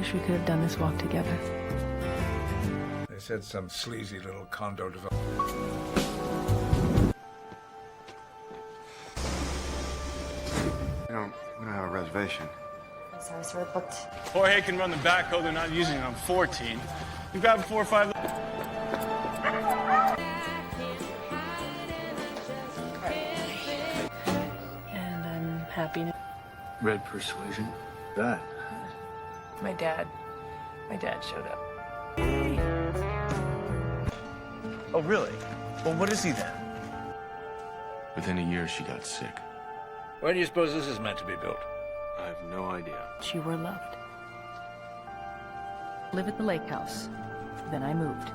wish we could have done this walk together. They said some sleazy little condo developer. We don't have a reservation. I'm sorry, sir, but... Jorge can run the backhoe. They're not using it on 14. You grab 4 or 5... And I'm happy now. Red Persuasion? That. My dad showed up. Oh, really? Well, what is he then? Within a year, she got sick. When do you suppose this is meant to be built? I have no idea. You were loved. Live at the lake house. Then I moved.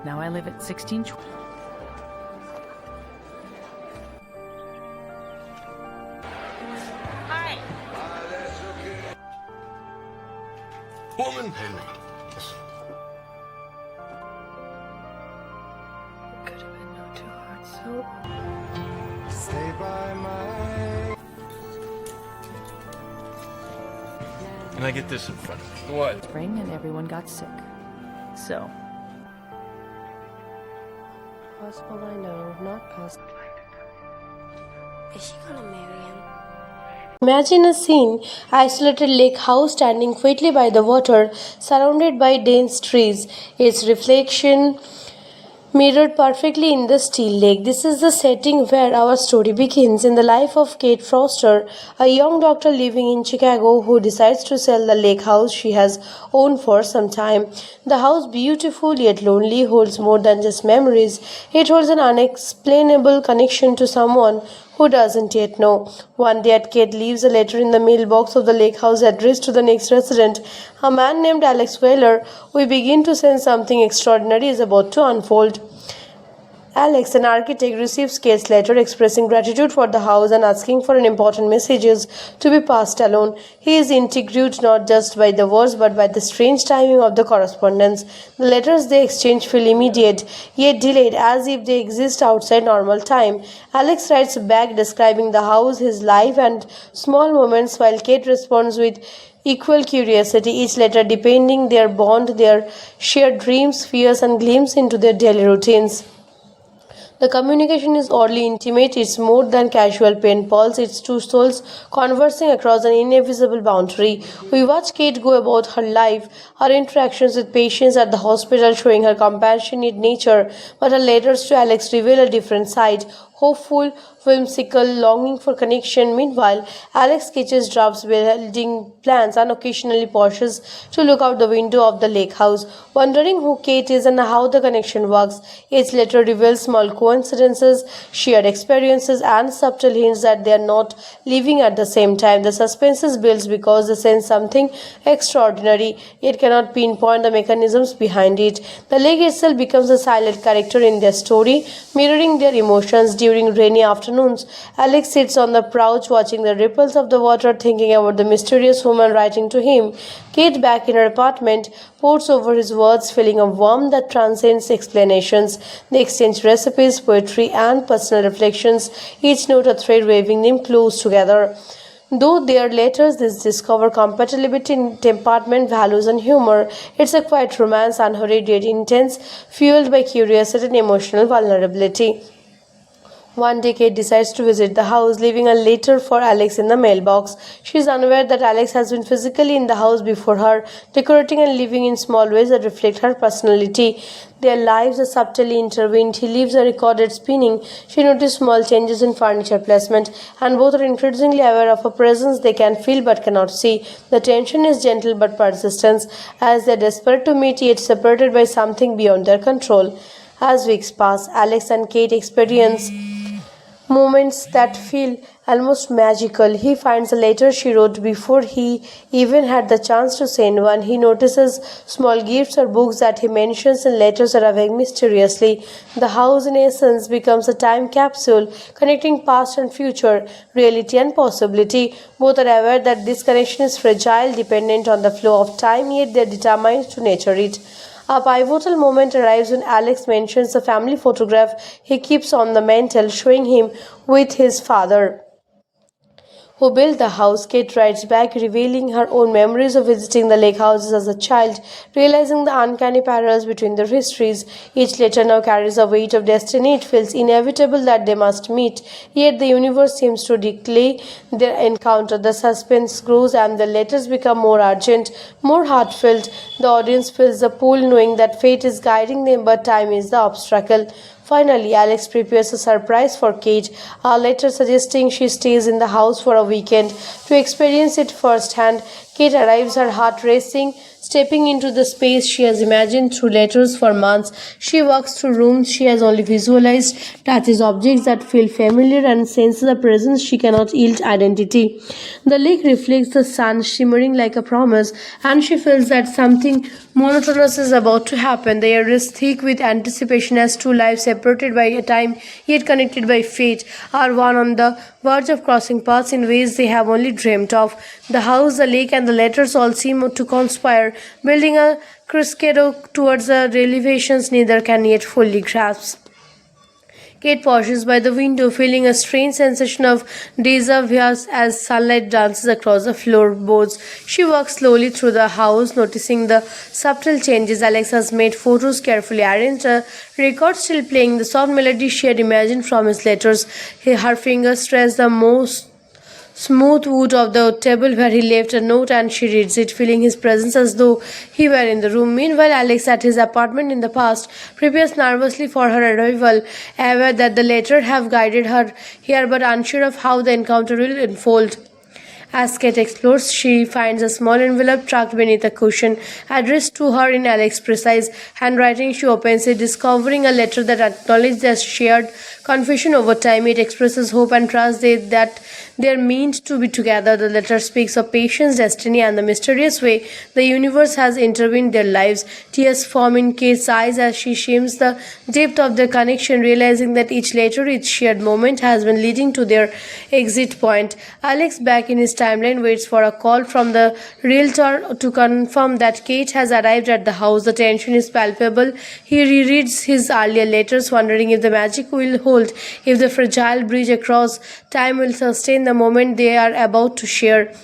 Now I live at 16. Hi. Woman! Could have been no two hearts so. Stay by my... And I get this in front of me. What? Spring and everyone got sick. So. Possible, I know. Not possible. Is she gonna marry him? Imagine a scene, isolated lake house standing quietly by the water, surrounded by dense trees, its reflection mirrored perfectly in the still lake. This is the setting where our story begins, in the life of Kate Foster, a young doctor living in Chicago who decides to sell the lake house she has owned for some time. The house, beautiful yet lonely, holds more than just memories. It holds an unexplainable connection to someone who doesn't yet know. One day, Kate leaves a letter in the mailbox of the lake house addressed to the next resident, a man named Alex Wheeler. We begin to sense something extraordinary is about to unfold. Alex, an architect, receives Kate's letter expressing gratitude for the house and asking for an important messages to be passed along. He is intrigued not just by the words but by the strange timing of the correspondence. The letters they exchange feel immediate, yet delayed, as if they exist outside normal time. Alex writes back describing the house, his life, and small moments, while Kate responds with equal curiosity, each letter depending their bond, their shared dreams, fears, and glimpse into their daily routines. The communication is oddly intimate. It's more than casual pen pals. It's two souls conversing across an invisible boundary. We watch Kate go about her life, her interactions with patients at the hospital showing her compassionate nature, but her letters to Alex reveal a different side, hopeful, whimsical, longing for connection. Meanwhile, Alex sketches drafts, building plans, and occasionally pauses to look out the window of the lake house, wondering who Kate is and how the connection works. Each letter reveals small coincidences, shared experiences, and subtle hints that they are not living at the same time. The suspense is built because they sense something extraordinary, yet cannot pinpoint the mechanisms behind it. The lake itself becomes a silent character in their story, mirroring their emotions. During rainy afternoons, Alex sits on the porch watching the ripples of the water, thinking about the mysterious woman writing to him. Kate, back in her apartment, pours over his words, feeling a warmth that transcends explanations. They exchange recipes, poetry, and personal reflections, each note a thread weaving them close together. Though their letters discover compatibility in temperament, values, and humor, it's a quiet romance, unhurried yet intense, fueled by curiosity and emotional vulnerability. One day, Kate decides to visit the house, leaving a letter for Alex in the mailbox. She is unaware that Alex has been physically in the house before her, decorating and living in small ways that reflect her personality. Their lives are subtly intertwined. He leaves a recorded spinning. She notices small changes in furniture placement, and both are increasingly aware of a presence they can feel but cannot see. The tension is gentle but persistent, as they are desperate to meet yet separated by something beyond their control. As weeks pass, Alex and Kate experience moments that feel almost magical. He finds a letter she wrote before he even had the chance to send one. He notices small gifts or books that he mentions in letters that arrive mysteriously. The house, in essence, becomes a time capsule connecting past and future, reality and possibility. Both are aware that this connection is fragile, dependent on the flow of time, yet they are determined to nurture it. A pivotal moment arrives when Alex mentions the family photograph he keeps on the mantel, showing him with his father, who built the house, Kate writes back, revealing her own memories of visiting the lake houses as a child, realizing the uncanny parallels between their histories. Each letter now carries a weight of destiny. It feels inevitable that they must meet, yet the universe seems to declare their encounter. The suspense grows and the letters become more urgent, more heartfelt. The audience fills the pool knowing that fate is guiding them, but time is the obstacle. Finally, Alex prepares a surprise for Kate, a letter suggesting she stays in the house for a weekend to experience it firsthand. Kate arrives, her heart racing, stepping into the space she has imagined through letters for months. She walks through rooms she has only visualized, touches objects that feel familiar, and senses a presence she cannot yield identity. The lake reflects the sun, shimmering like a promise, and she feels that something monotonous is about to happen. The air is thick with anticipation as two lives separated by a time yet connected by fate are one on the verge of crossing paths in ways they have only dreamt of. The house, the lake, and the letters all seem to conspire, building a crescendo towards the revelations neither can yet fully grasp. Kate pauses by the window, feeling a strange sensation of deja vu as sunlight dances across the floorboards. She walks slowly through the house, noticing the subtle changes. Alex has made photos carefully arranged, a record still playing the soft melody she had imagined from his letters. Her fingers trace the most smooth wood of the table where he left a note, and she reads it, feeling his presence as though he were in the room. Meanwhile, Alex, at his apartment in the past, prepares nervously for her arrival, aware that the letter have guided her here but unsure of how the encounter will unfold. As Kate explores, she finds a small envelope tucked beneath a cushion, addressed to her in Alex's precise handwriting. She opens it, discovering a letter that acknowledges their shared confusion over time. It expresses hope and trust that they are meant to be together. The letter speaks of patience, destiny, and the mysterious way the universe has intervened in their lives. Tears form in Kate's eyes as she shims the depth of their connection, realizing that each letter, each shared moment has been leading to their exit point. Alex, back in his timeline, waits for a call from the realtor to confirm that Kate has arrived at the house. The tension is palpable. He rereads his earlier letters, wondering if the magic will hold, if the fragile bridge across time will sustain the moment they are about to share.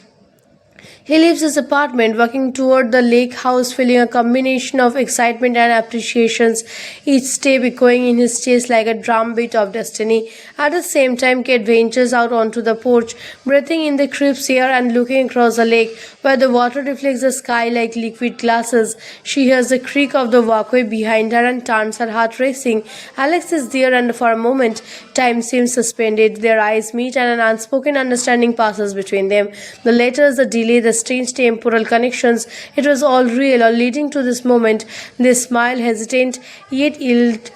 He leaves his apartment, walking toward the lake house, feeling a combination of excitement and appreciations, each step echoing in his chest like a drumbeat of destiny. At the same time, Kate ventures out onto the porch, breathing in the crisp air and looking across the lake, where the water reflects the sky like liquid glasses. She hears the creak of the walkway behind her and turns, her heart racing. Alex is there, and for a moment, time seems suspended. Their eyes meet, and an unspoken understanding passes between them. The letters, the delay, the strange temporal connections, it was all real, all leading to this moment. They smile, hesitant, yet yield,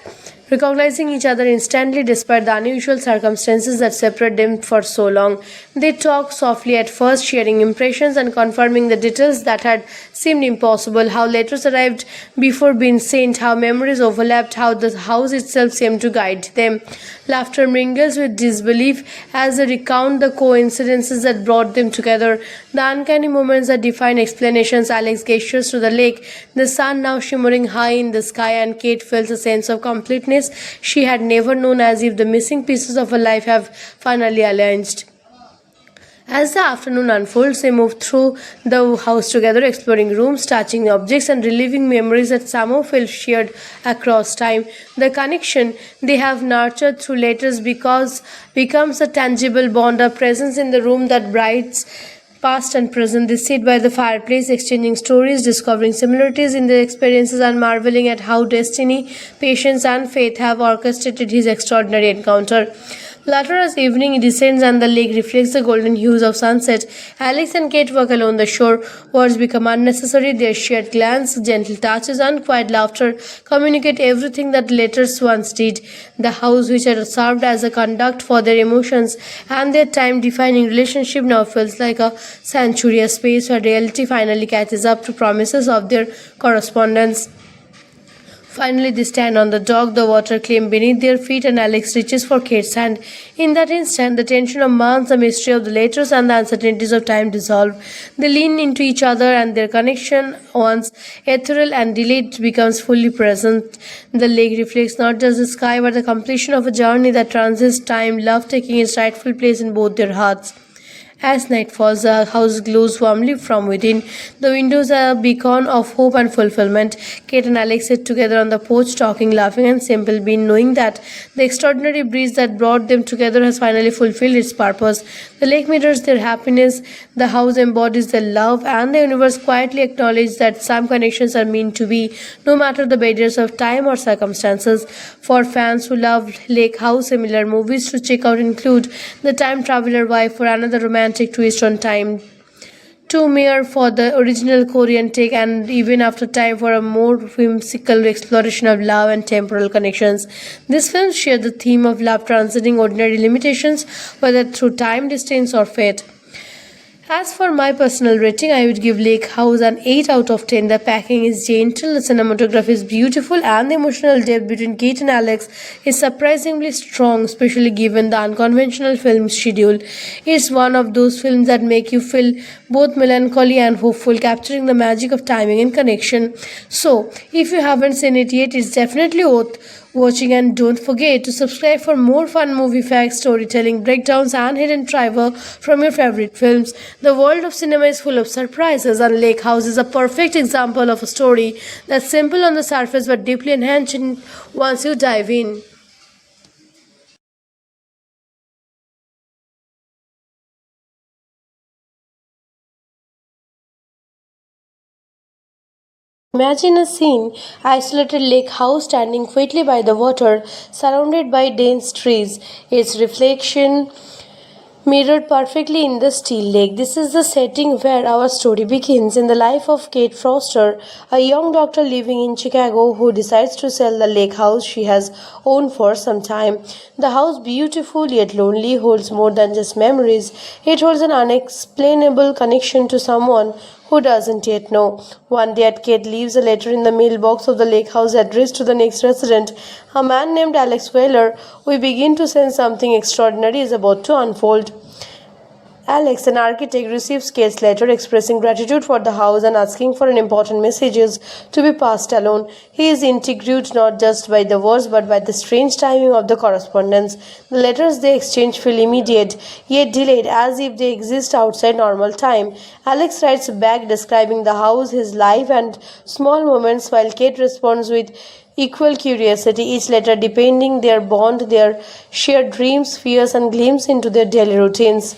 recognizing each other instantly despite the unusual circumstances that separate them for so long. They talk softly at first, sharing impressions and confirming the details that had seemed impossible, how letters arrived before being sent, how memories overlapped, how the house itself seemed to guide them. Laughter mingles with disbelief as they recount the coincidences that brought them together, the uncanny moments that define explanations. Alex gestures to the lake, the sun now shimmering high in the sky, and Kate feels a sense of completeness she had never known, as if the missing pieces of her life have finally aligned. As the afternoon unfolds, they move through the house together, exploring rooms, touching objects, and reliving memories that somehow feel shared across time. The connection they have nurtured through letters becomes a tangible bond, a presence in the room that brights past and present. They sit by the fireplace, exchanging stories, discovering similarities in their experiences, and marveling at how destiny, patience, and faith have orchestrated his extraordinary encounter. Later, as evening descends and the lake reflects the golden hues of sunset, Alex and Kate walk along the shore. Words become unnecessary. Their shared glance, gentle touches, and quiet laughter communicate everything that letters once did. The house, which had served as a conduct for their emotions and their time-defining relationship, now feels like a sanctuary, a space where reality finally catches up to promises of their correspondence. Finally, they stand on the dock, the water claim beneath their feet, and Alex reaches for Kate's hand. In that instant, the tension of months, the mystery of the letters, and the uncertainties of time dissolve. They lean into each other, and their connection, once ethereal and delayed, becomes fully present. The lake reflects not just the sky, but the completion of a journey that transcends time, love taking its rightful place in both their hearts. As night falls, the house glows warmly from within. The windows are a beacon of hope and fulfillment. Kate and Alex sit together on the porch, talking, laughing, and simple being, knowing that the extraordinary breeze that brought them together has finally fulfilled its purpose. The lake mirrors their happiness, the house embodies their love, and the universe quietly acknowledges that some connections are meant to be, no matter the barriers of time or circumstances. For fans who love Lake House, similar movies to check out include The Time Traveler Wife for another romantic twist on time, Two Mere for the original Korean take, and Even After Time for a more whimsical exploration of love and temporal connections. These films share the theme of love transcending ordinary limitations, whether through time, distance, or fate. As for my personal rating, I would give Lake House an 8 out of 10. The packing is gentle, the cinematography is beautiful, and the emotional depth between Kate and Alex is surprisingly strong, especially given the unconventional film schedule. It's one of those films that make you feel both melancholy and hopeful, capturing the magic of timing and connection. So, if you haven't seen it yet, it's definitely worth watching, and don't forget to subscribe for more fun movie facts, storytelling, breakdowns, and hidden trivia from your favorite films. The world of cinema is full of surprises, and Lake House is a perfect example of a story that's simple on the surface but deeply enhancing once you dive in. Imagine a scene, isolated lake house standing quietly by the water, surrounded by dense trees, its reflection mirrored perfectly in the still lake. This is the setting where our story begins, in the life of Kate Foster, a young doctor living in Chicago who decides to sell the lake house she has owned for some time. The house, beautiful yet lonely, holds more than just memories. It holds an unexplainable connection to someone who doesn't yet know. One day, Kate leaves a letter in the mailbox of the lake house addressed to the next resident, a man named Alex Wheeler. We begin to sense something extraordinary is about to unfold. Alex, an architect, receives Kate's letter expressing gratitude for the house and asking for an important messages to be passed along. He is intrigued not just by the words but by the strange timing of the correspondence. The letters they exchange feel immediate, yet delayed, as if they exist outside normal time. Alex writes back describing the house, his life, and small moments, while Kate responds with equal curiosity, each letter depending their bond, their shared dreams, fears, and glimpses into their daily routines.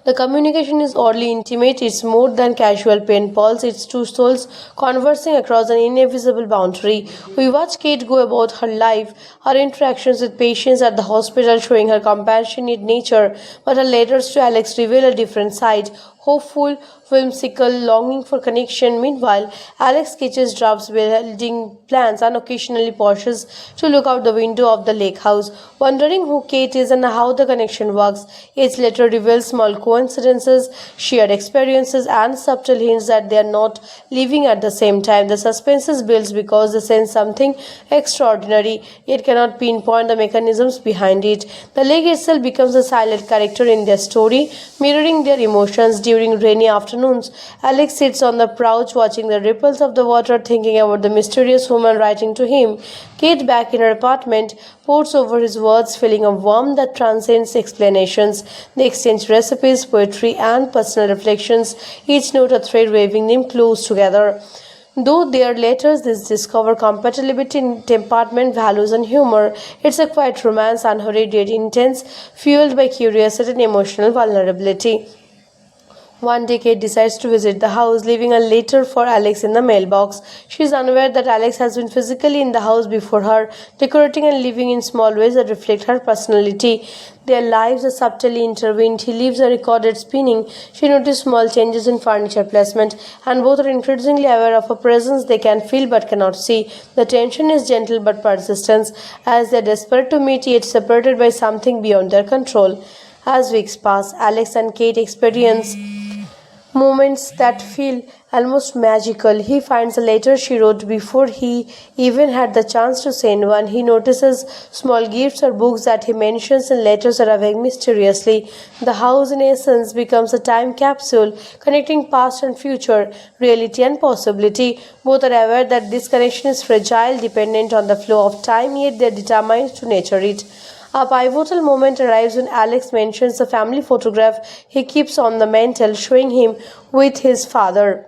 The communication is oddly intimate. It's more than casual pen pals. It's two souls conversing across an invisible boundary. We watch Kate go about her life, her interactions with patients at the hospital showing her compassionate nature, but her letters to Alex reveal a different side, hopeful, whimsical, longing for connection. Meanwhile, Alex sketches drafts, building plans, and occasionally pauses to look out the window of the lake house, wondering who Kate is and how the connection works. Each letter reveals small coincidences, shared experiences, and subtle hints that they are not living at the same time. The suspense is built because they sense something extraordinary, yet cannot pinpoint the mechanisms behind it. The lake itself becomes a silent character in their story, mirroring their emotions. During rainy afternoons, Alex sits on the porch watching the ripples of the water, thinking about the mysterious woman writing to him. Kate, back in her apartment, pours over his words, feeling a warmth that transcends explanations. They exchange recipes, poetry, and personal reflections, each note a thread weaving them close together. Though their letters discover compatibility in temperament, values, and humor, it's a quiet romance, unhurried yet intense, fueled by curiosity and emotional vulnerability. One day, Kate decides to visit the house, leaving a letter for Alex in the mailbox. She is unaware that Alex has been physically in the house before her, decorating and living in small ways that reflect her personality. Their lives are subtly intertwined. He leaves a recorded spinning. She notices small changes in furniture placement, and both are increasingly aware of a presence they can feel but cannot see. The tension is gentle but persistent, as they are desperate to meet yet separated by something beyond their control. As weeks pass, Alex and Kate experience moments that feel almost magical. He finds a letter she wrote before he even had the chance to send one. He notices small gifts or books that he mentions in letters arriving mysteriously. The house, in essence, becomes a time capsule connecting past and future, reality and possibility. Both are aware that this connection is fragile, dependent on the flow of time, yet they are determined to nurture it. A pivotal moment arrives when Alex mentions the family photograph he keeps on the mantel, showing him with his father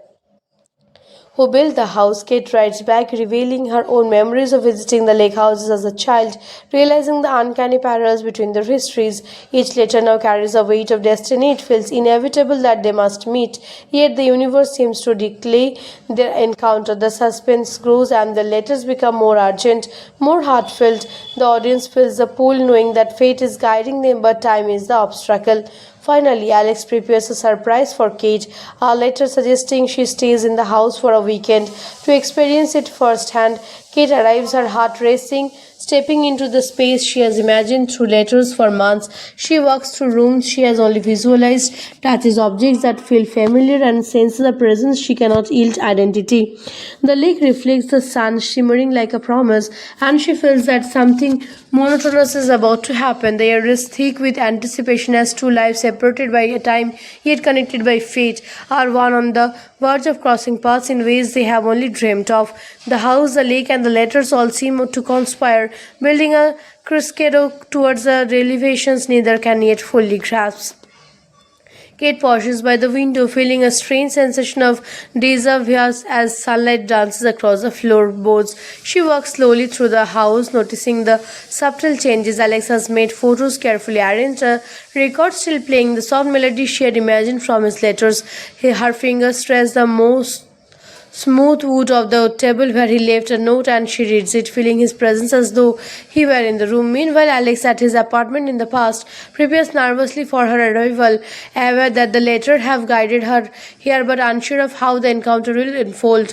who built the house. Kate writes back, revealing her own memories of visiting the lake houses as a child, realizing the uncanny parallels between their histories. Each letter now carries the weight of destiny. It feels inevitable that they must meet, yet the universe seems to delay their encounter. The suspense grows and the letters become more urgent, more heartfelt. The audience fills the pool knowing that fate is guiding them, but time is the obstacle. Finally, Alex prepares a surprise for Kate, a letter suggesting she stays in the house for a weekend to experience it firsthand. Kate arrives, her heart racing, stepping into the space she has imagined through letters for months. She walks through rooms she has only visualized, touches objects that feel familiar, and senses a presence she cannot yield identity. The lake reflects the sun, shimmering like a promise, and she feels that something monotonous is about to happen. The air is thick with anticipation as two lives separated by a time yet connected by fate are one on the verge of crossing paths in ways they have only dreamt of. The house, the lake, and the letters all seem to conspire, building a crescendo towards the revelations neither can yet fully grasp. Kate pauses by the window, feeling a strange sensation of deja vu as sunlight dances across the floorboards. She walks slowly through the house, noticing the subtle changes. Alex has made photos carefully arranged, a record still playing the soft melody she had imagined from his letters. Her fingers trace the most smooth wood of the table where he left a note, and she reads it, feeling his presence as though he were in the room. Meanwhile, Alex, at his apartment in the past, prepares nervously for her arrival, aware that the letter have guided her here but unsure of how the encounter will unfold.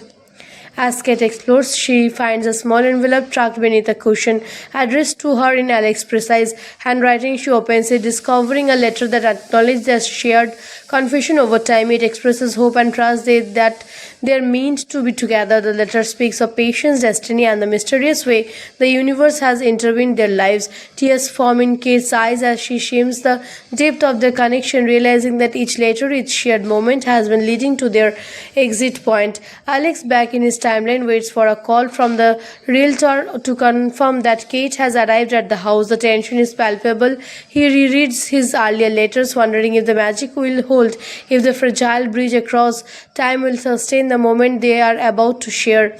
As Kate explores, she finds a small envelope tucked beneath a cushion, addressed to her in Alex's precise handwriting. She opens it, discovering a letter that acknowledges their shared confusion over time. It expresses hope and trust that they're meant to be together. The letter speaks of patience, destiny, and the mysterious way the universe has intervened in their lives. Tears form in Kate's eyes as she shims the depth of their connection, realizing that each letter, each shared moment has been leading to their exit point. Alex, back in his timeline, waits for a call from the realtor to confirm that Kate has arrived at the house. The tension is palpable. He rereads his earlier letters, wondering if the magic will hold, if the fragile bridge across time will sustain the moment they are about to share.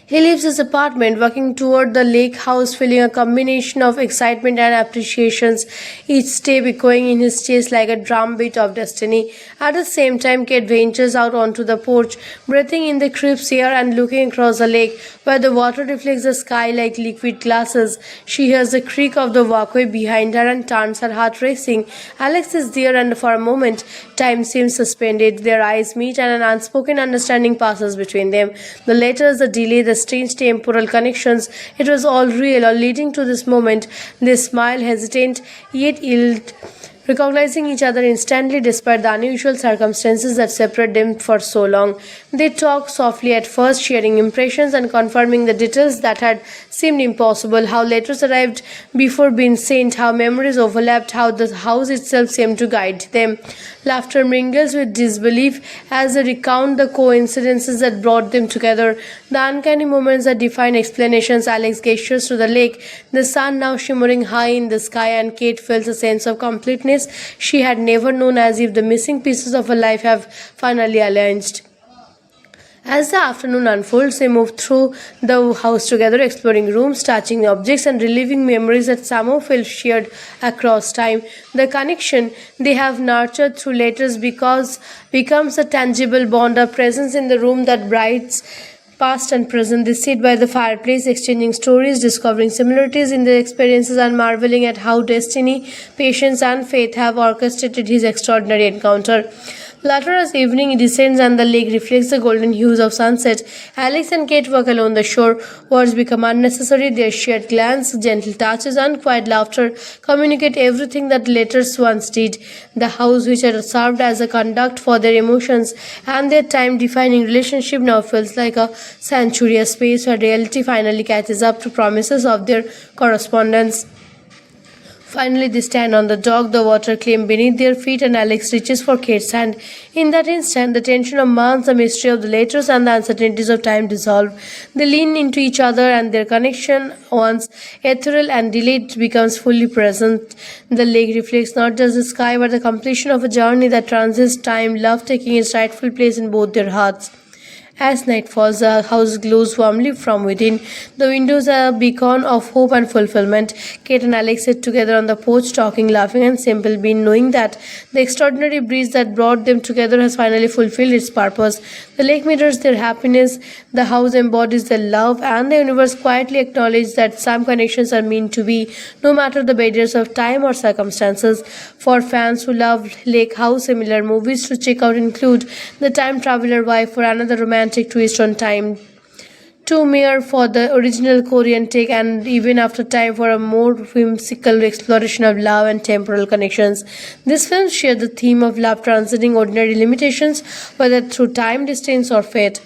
He leaves his apartment, walking toward the lake house, feeling a combination of excitement and appreciations, each step echoing in his chest like a drumbeat of destiny. At the same time, Kate ventures out onto the porch, breathing in the crisp air and looking across the lake, where the water reflects the sky like liquid glasses. She hears the creak of the walkway behind her and turns, her heart racing. Alex is there, and for a moment, time seems suspended. Their eyes meet, and an unspoken understanding passes between them. The letters, the delay, the strange temporal connections, it was all real, all leading to this moment. They smile, hesitant, yet yield, recognizing each other instantly despite the unusual circumstances that separate them for so long. They talk softly at first, sharing impressions and confirming the details that had seemed impossible, how letters arrived before being sent, how memories overlapped, how the house itself seemed to guide them. Laughter mingles with disbelief as they recount the coincidences that brought them together, the uncanny moments that define explanations. Alex gestures to the lake, the sun now shimmering high in the sky, and Kate feels a sense of completeness she had never known, as if the missing pieces of her life have finally aligned. As the afternoon unfolds, they move through the house together, exploring rooms, touching objects, and reliving memories that somehow feel shared across time. The connection they have nurtured through letters becomes a tangible bond, a presence in the room that brights past and present. They sit by the fireplace, exchanging stories, discovering similarities in their experiences, and marveling at how destiny, patience, and faith have orchestrated his extraordinary encounter. Later, as evening descends and the lake reflects the golden hues of sunset, Alex and Kate walk along the shore. Words become unnecessary. Their shared glance, gentle touches, and quiet laughter communicate everything that letters once did. The house, which had served as a conduct for their emotions and their time-defining relationship, now feels like a sanctuary, a space where reality finally catches up to promises of their correspondence. Finally, they stand on the dock, the water clean beneath their feet, and Alex reaches for Kate's hand. In that instant, the tension of months, the mystery of the letters, and the uncertainties of time dissolve. They lean into each other, and their connection, once ethereal and delayed, becomes fully present. The lake reflects not just the sky, but the completion of a journey that transcends time, love taking its rightful place in both their hearts. As night falls, the house glows warmly from within. The windows are a beacon of hope and fulfillment. Kate and Alex sit together on the porch, talking, laughing, and simple, being knowing that the extraordinary breeze that brought them together has finally fulfilled its purpose. The lake mirrors their happiness, the house embodies their love, and the universe quietly acknowledges that some connections are meant to be, no matter the barriers of time or circumstances. For fans who love Lake House, similar movies to check out include The Time Traveler Wife, for another romantic twist on time, Two Mere for the original Korean take, and Even After Time for a more whimsical exploration of love and temporal connections. These films share the theme of love transcending ordinary limitations, whether through time, distance, or fate.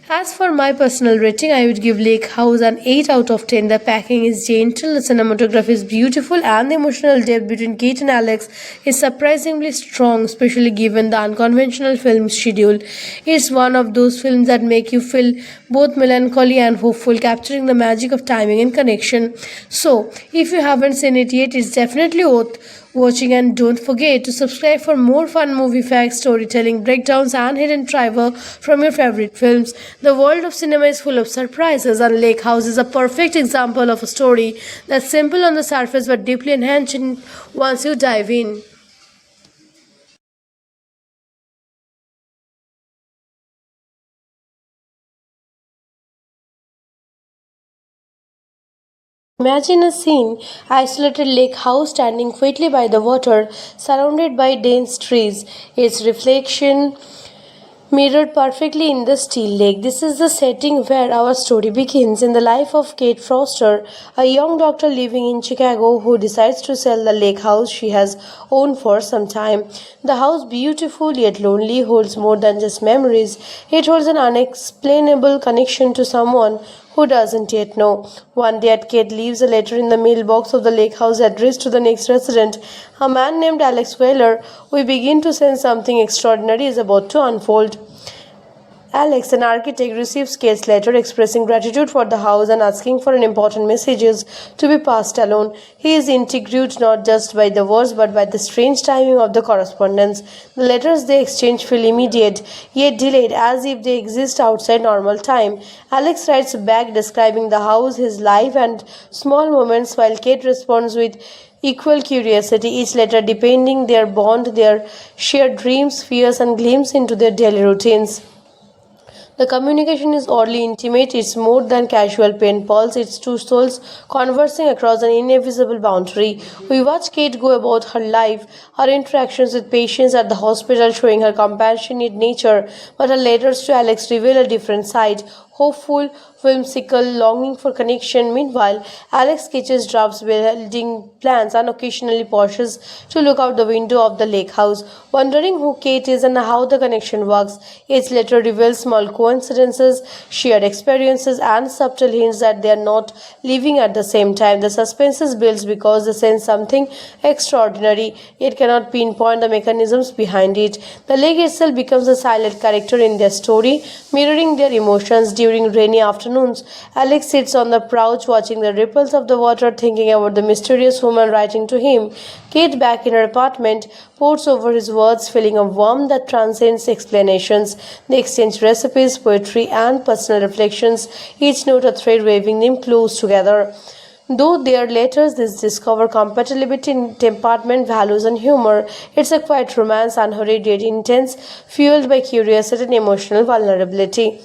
As for my personal rating, I would give Lake House an 8 out of 10. The packing is gentle, the cinematography is beautiful, and the emotional depth between Kate and Alex is surprisingly strong, especially given the unconventional film schedule. It's one of those films that make you feel both melancholy and hopeful, capturing the magic of timing and connection. So, if you haven't seen it yet, it's definitely worth watching, and don't forget to subscribe for more fun movie facts, storytelling, breakdowns, and hidden trivia from your favorite films. The world of cinema is full of surprises, and Lake House is a perfect example of a story that's simple on the surface but deeply enhancing once you dive in. Imagine a scene, isolated lake house standing quietly by the water, surrounded by dense trees, its reflection mirrored perfectly in the still lake. This is the setting where our story begins, in the life of Kate Foster, a young doctor living in Chicago who decides to sell the lake house she has owned for some time. The house, beautiful yet lonely, holds more than just memories. It holds an unexplainable connection to someone who doesn't yet know. One day, Kate leaves a letter in the mailbox of the lake house addressed to the next resident, a man named Alex Wheeler. We begin to sense something extraordinary is about to unfold. Alex, an architect, receives Kate's letter expressing gratitude for the house and asking for an important messages to be passed along. He is intrigued not just by the words but by the strange timing of the correspondence. The letters they exchange feel immediate, yet delayed, as if they exist outside normal time. Alex writes back describing the house, his life, and small moments, while Kate responds with equal curiosity, each letter depending their bond, their shared dreams, fears, and glimpses into their daily routines. The communication is oddly intimate. It's more than casual pen pals. It's two souls conversing across an invisible boundary. We watch Kate go about her life, her interactions with patients at the hospital showing her compassionate nature, but her letters to Alex reveal a different side, hopeful, whimsical, longing for connection. Meanwhile, Alex sketches drafts, building plans, and occasionally pauses to look out the window of the lake house, wondering who Kate is and how the connection works. Each letter reveals small coincidences, shared experiences, and subtle hints that they are not living at the same time. The suspense is built because they sense something extraordinary, yet cannot pinpoint the mechanisms behind it. The lake itself becomes a silent character in their story, mirroring their emotions. During rainy afternoons, Alex sits on the porch watching the ripples of the water, thinking about the mysterious woman writing to him. Kate, back in her apartment, pours over his words, feeling a warmth that transcends explanations. They exchange recipes, poetry, and personal reflections, each note a thread weaving them close together. Though their letters discover compatibility in temperament, values, and humor, it's a quiet romance, unhurried yet intense, fueled by curiosity and emotional vulnerability.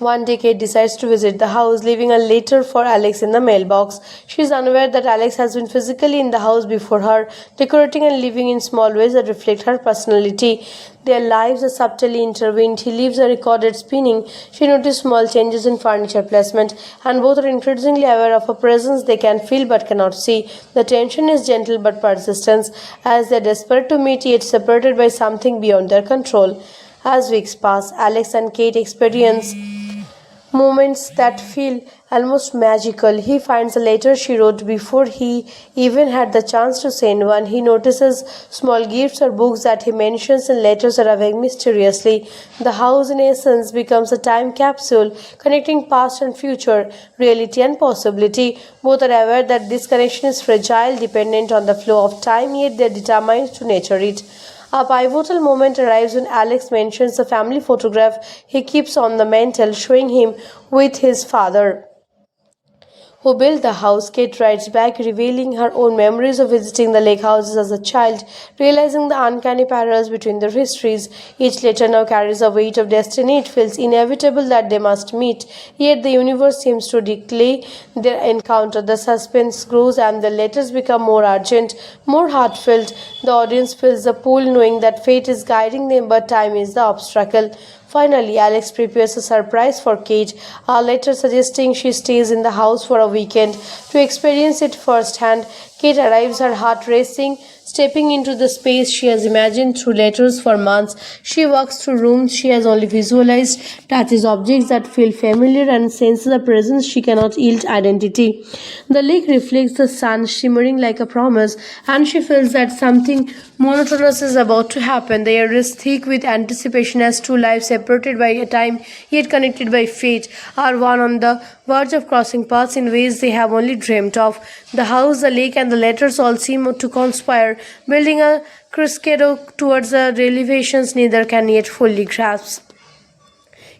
One day, Kate decides to visit the house, leaving a letter for Alex in the mailbox. She is unaware that Alex has been physically in the house before her, decorating and living in small ways that reflect her personality. Their lives are subtly intertwined. He leaves a recorded spinning. She notices small changes in furniture placement, and both are increasingly aware of a presence they can feel but cannot see. The tension is gentle but persistent, as they are desperate to meet yet separated by something beyond their control. As weeks pass, Alex and Kate experience moments that feel almost magical. He finds a letter she wrote before he even had the chance to send one. He notices small gifts or books that he mentions in letters arriving mysteriously. The house, in essence, becomes a time capsule connecting past and future, reality and possibility. Both are aware that this connection is fragile, dependent on the flow of time, yet they are determined to nurture it. A pivotal moment arrives when Alex mentions the family photograph he keeps on the mantel, showing him with his father, who built the house. Kate writes back, revealing her own memories of visiting the lake houses as a child, realizing the uncanny parallels between their histories. Each letter now carries a weight of destiny. It feels inevitable that they must meet, yet the universe seems to declare their encounter. The suspense grows and the letters become more urgent, more heartfelt. The audience fills the pool knowing that fate is guiding them, but time is the obstacle. Finally, Alex prepares a surprise for Kate, a letter suggesting she stays in the house for a weekend to experience it firsthand. Kate arrives, her heart racing, stepping into the space she has imagined through letters for months. She walks through rooms she has only visualized, touches objects that feel familiar, and senses a presence she cannot yield identity. The lake reflects the sun, shimmering like a promise, and she feels that something monotonous is about to happen. The air is thick with anticipation as two lives separated by a time yet connected by fate are one on the verge of crossing paths in ways they have only dreamt of. The house, the lake, and the letters all seem to conspire, building a crescendo towards the revelations neither can yet fully grasp.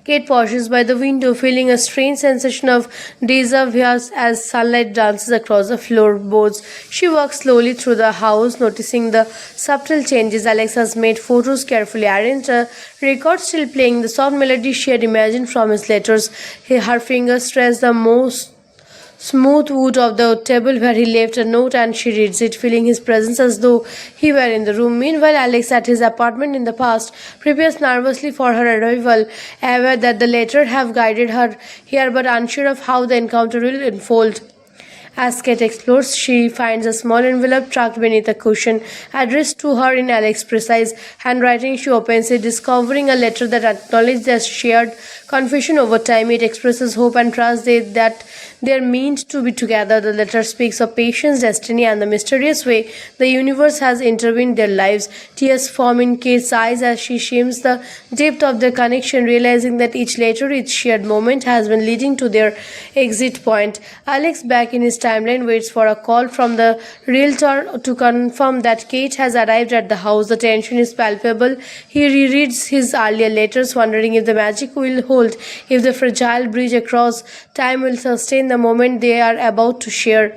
Kate pauses by the window, feeling a strange sensation of déjà vu as sunlight dances across the floorboards. She walks slowly through the house, noticing the subtle changes. Alex has made photos carefully arranged, a record still playing the soft melody she had imagined from his letters. Her fingers trace the most smooth wood of the table where he left a note, and she reads it, feeling his presence as though he were in the room. Meanwhile, Alex, at his apartment in the past, prepares nervously for her arrival, aware that the letter have guided her here but unsure of how the encounter will unfold. As Kate explores, she finds a small envelope tucked beneath a cushion, addressed to her in Alex's precise handwriting. She opens it, discovering a letter that acknowledges their shared confusion over time. It expresses hope and trust that they are meant to be together. The letter speaks of patience, destiny, and the mysterious way the universe has intervened in their lives. Tears form in Kate's eyes as she shims the depth of their connection, realizing that each letter, each shared moment has been leading to their exit point. Alex, back in his timeline, waits for a call from the realtor to confirm that Kate has arrived at the house. The tension is palpable. He rereads his earlier letters, wondering if the magic will hold, if the fragile bridge across time will sustain the moment they are about to share.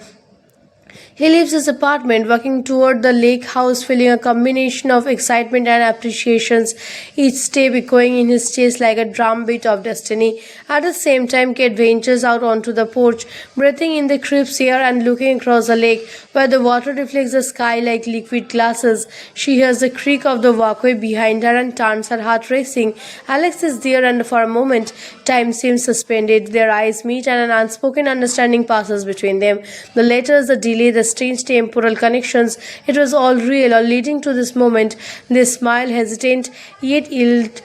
He leaves his apartment, walking toward the lake house, feeling a combination of excitement and appreciations, each step echoing in his chest like a drumbeat of destiny. At the same time, Kate ventures out onto the porch, breathing in the crisp air and looking across the lake, where the water reflects the sky like liquid glasses. She hears the creak of the walkway behind her and turns, her heart racing. Alex is there, and for a moment, time seems suspended. Their eyes meet, and an unspoken understanding passes between them. The letters, the delay, the strange temporal connections, it was all real, all leading to this moment. They smile, hesitant, yet yield,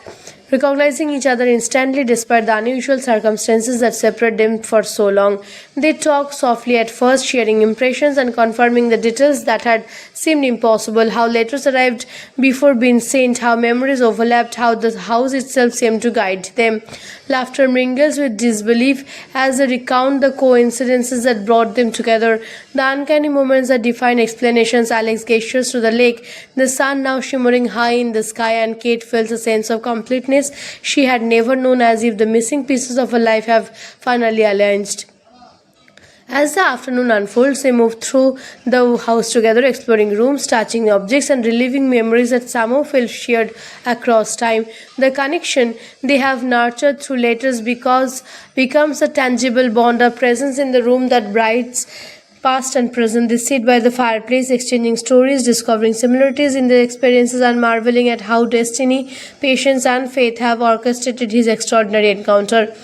recognizing each other instantly despite the unusual circumstances that separate them for so long. They talk softly at first, sharing impressions and confirming the details that had seemed impossible, how letters arrived before being sent, how memories overlapped, how the house itself seemed to guide them. Laughter mingles with disbelief as they recount the coincidences that brought them together, the uncanny moments that define explanations. Alex gestures to the lake, the sun now shimmering high in the sky, and Kate feels a sense of completeness she had never known, as if the missing pieces of her life have finally aligned. As the afternoon unfolds, they move through the house together, exploring rooms, touching objects, and reliving memories that somehow feel shared across time. The connection they have nurtured through letters becomes a tangible bond, a presence in the room that brights past and present. They sit by the fireplace, exchanging stories, discovering similarities in their experiences, and marveling at how destiny, patience, and faith have orchestrated his extraordinary encounter.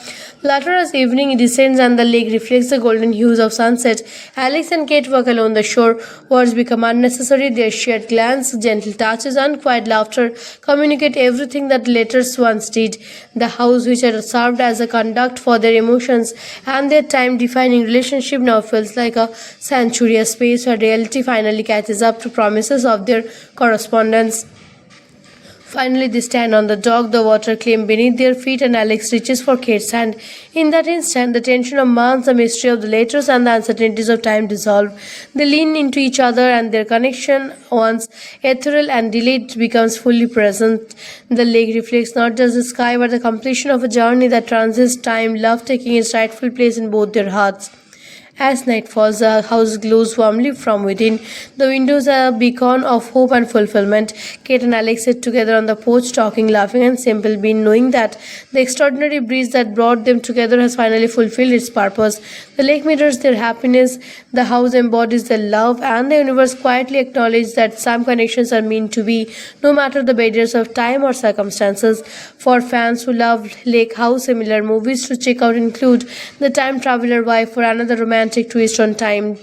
Later, as evening descends and the lake reflects the golden hues of sunset, Alex and Kate walk along the shore. Words become unnecessary. Their shared glance, gentle touches, and quiet laughter communicate everything that letters once did. The house, which had served as a conduct for their emotions and their time-defining relationship, now feels like a sanctuary, a space where reality finally catches up to promises of their correspondence. Finally, they stand on the dock, the water clean beneath their feet, and Alex reaches for Kate's hand. In that instant, the tension of months, the mystery of the letters, and the uncertainties of time dissolve. They lean into each other, and their connection, once ethereal and delayed, becomes fully present. The lake reflects not just the sky, but the completion of a journey that transcends time, love taking its rightful place in both their hearts. As night falls, the house glows warmly from within. The windows are a beacon of hope and fulfillment. Kate and Alex sit together on the porch, talking, laughing, and simple being, knowing that the extraordinary breeze that brought them together has finally fulfilled its purpose. The lake mirrors their happiness, the house embodies their love, and the universe quietly acknowledges that some connections are meant to be, no matter the barriers of time or circumstances. For fans who love Lake House, similar movies to check out include The Time Traveler Wife, for another romantic twist on time,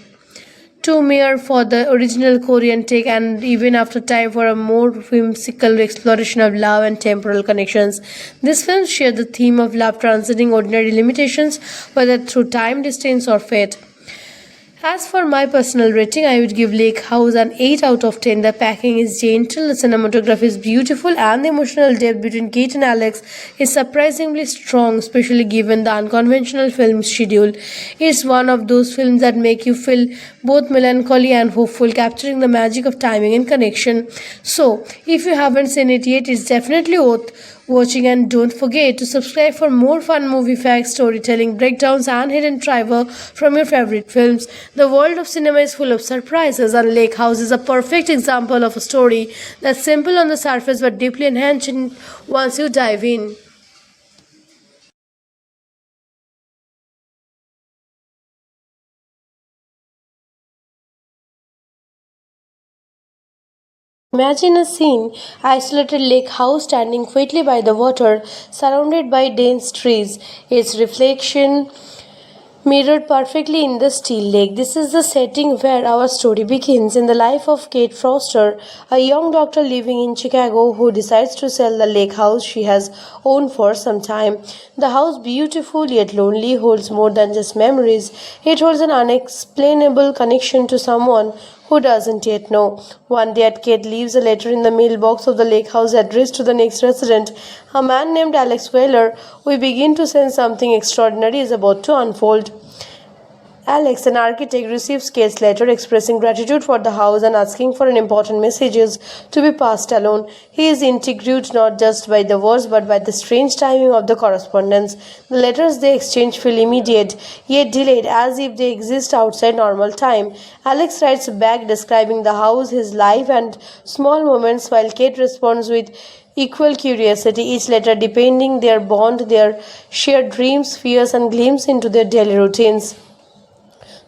Two Mere for the original Korean take, and Even After Time for a more whimsical exploration of love and temporal connections. These films share the theme of love transcending ordinary limitations, whether through time, distance, or fate. As for my personal rating, I would give Lake House an 8 out of 10. The packing is gentle, the cinematography is beautiful, and the emotional depth between Kate and Alex is surprisingly strong, especially given the unconventional film schedule. It's one of those films that make you feel both melancholy and hopeful, capturing the magic of timing and connection. So, if you haven't seen it yet, it's definitely worth watching, and don't forget to subscribe for more fun movie facts, storytelling, breakdowns, and hidden trivia from your favorite films. The world of cinema is full of surprises, and Lake House is a perfect example of a story that's simple on the surface but deeply enhancing once you dive in. Imagine a scene, isolated lake house standing quietly by the water, surrounded by dense trees, its reflection mirrored perfectly in the still lake. This is the setting where our story begins, in the life of Kate Foster, a young doctor living in Chicago who decides to sell the lake house she has owned for some time. The house, beautiful yet lonely, holds more than just memories. It holds an unexplainable connection to someone who doesn't yet know. One day, Kate leaves a letter in the mailbox of the lake house addressed to the next resident, a man named Alex Wheeler. We begin to sense something extraordinary is about to unfold. Alex, an architect, receives Kate's letter expressing gratitude for the house and asking for an important messages to be passed along. He is intrigued not just by the words but by the strange timing of the correspondence. The letters they exchange feel immediate, yet delayed, as if they exist outside normal time. Alex writes back describing the house, his life, and small moments, while Kate responds with equal curiosity, each letter depending their bond, their shared dreams, fears, and glimpses into their daily routines.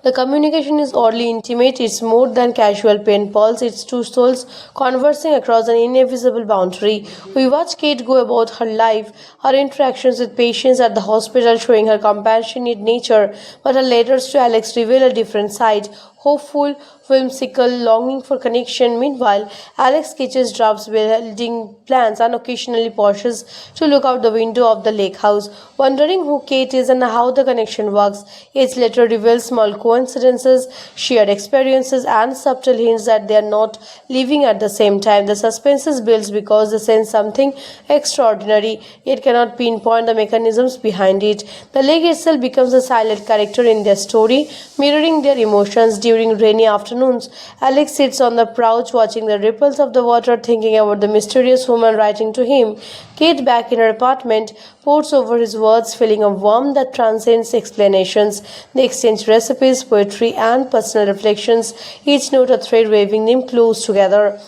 The communication is oddly intimate. It's more than casual pen pals. It's two souls conversing across an invisible boundary. We watch Kate go about her life, her interactions with patients at the hospital, showing her compassionate nature, but her letters to Alex reveal a different side, hopeful, whimsical, longing for connection. Meanwhile, Alex sketches drafts, building plans, and occasionally pauses to look out the window of the lake house, wondering who Kate is and how the connection works. Each letter reveals small coincidences, shared experiences, and subtle hints that they are not living at the same time. The suspense is built because they sense something extraordinary, yet cannot pinpoint the mechanisms behind it. The lake itself becomes a silent character in their story, mirroring their emotions. During rainy afternoons, Alex sits on the porch watching the ripples of the water, thinking about the mysterious woman writing to him. Kate, back in her apartment, pours over his words, feeling a warmth that transcends explanations. They exchange recipes, poetry, and personal reflections, each note a thread weaving them close together.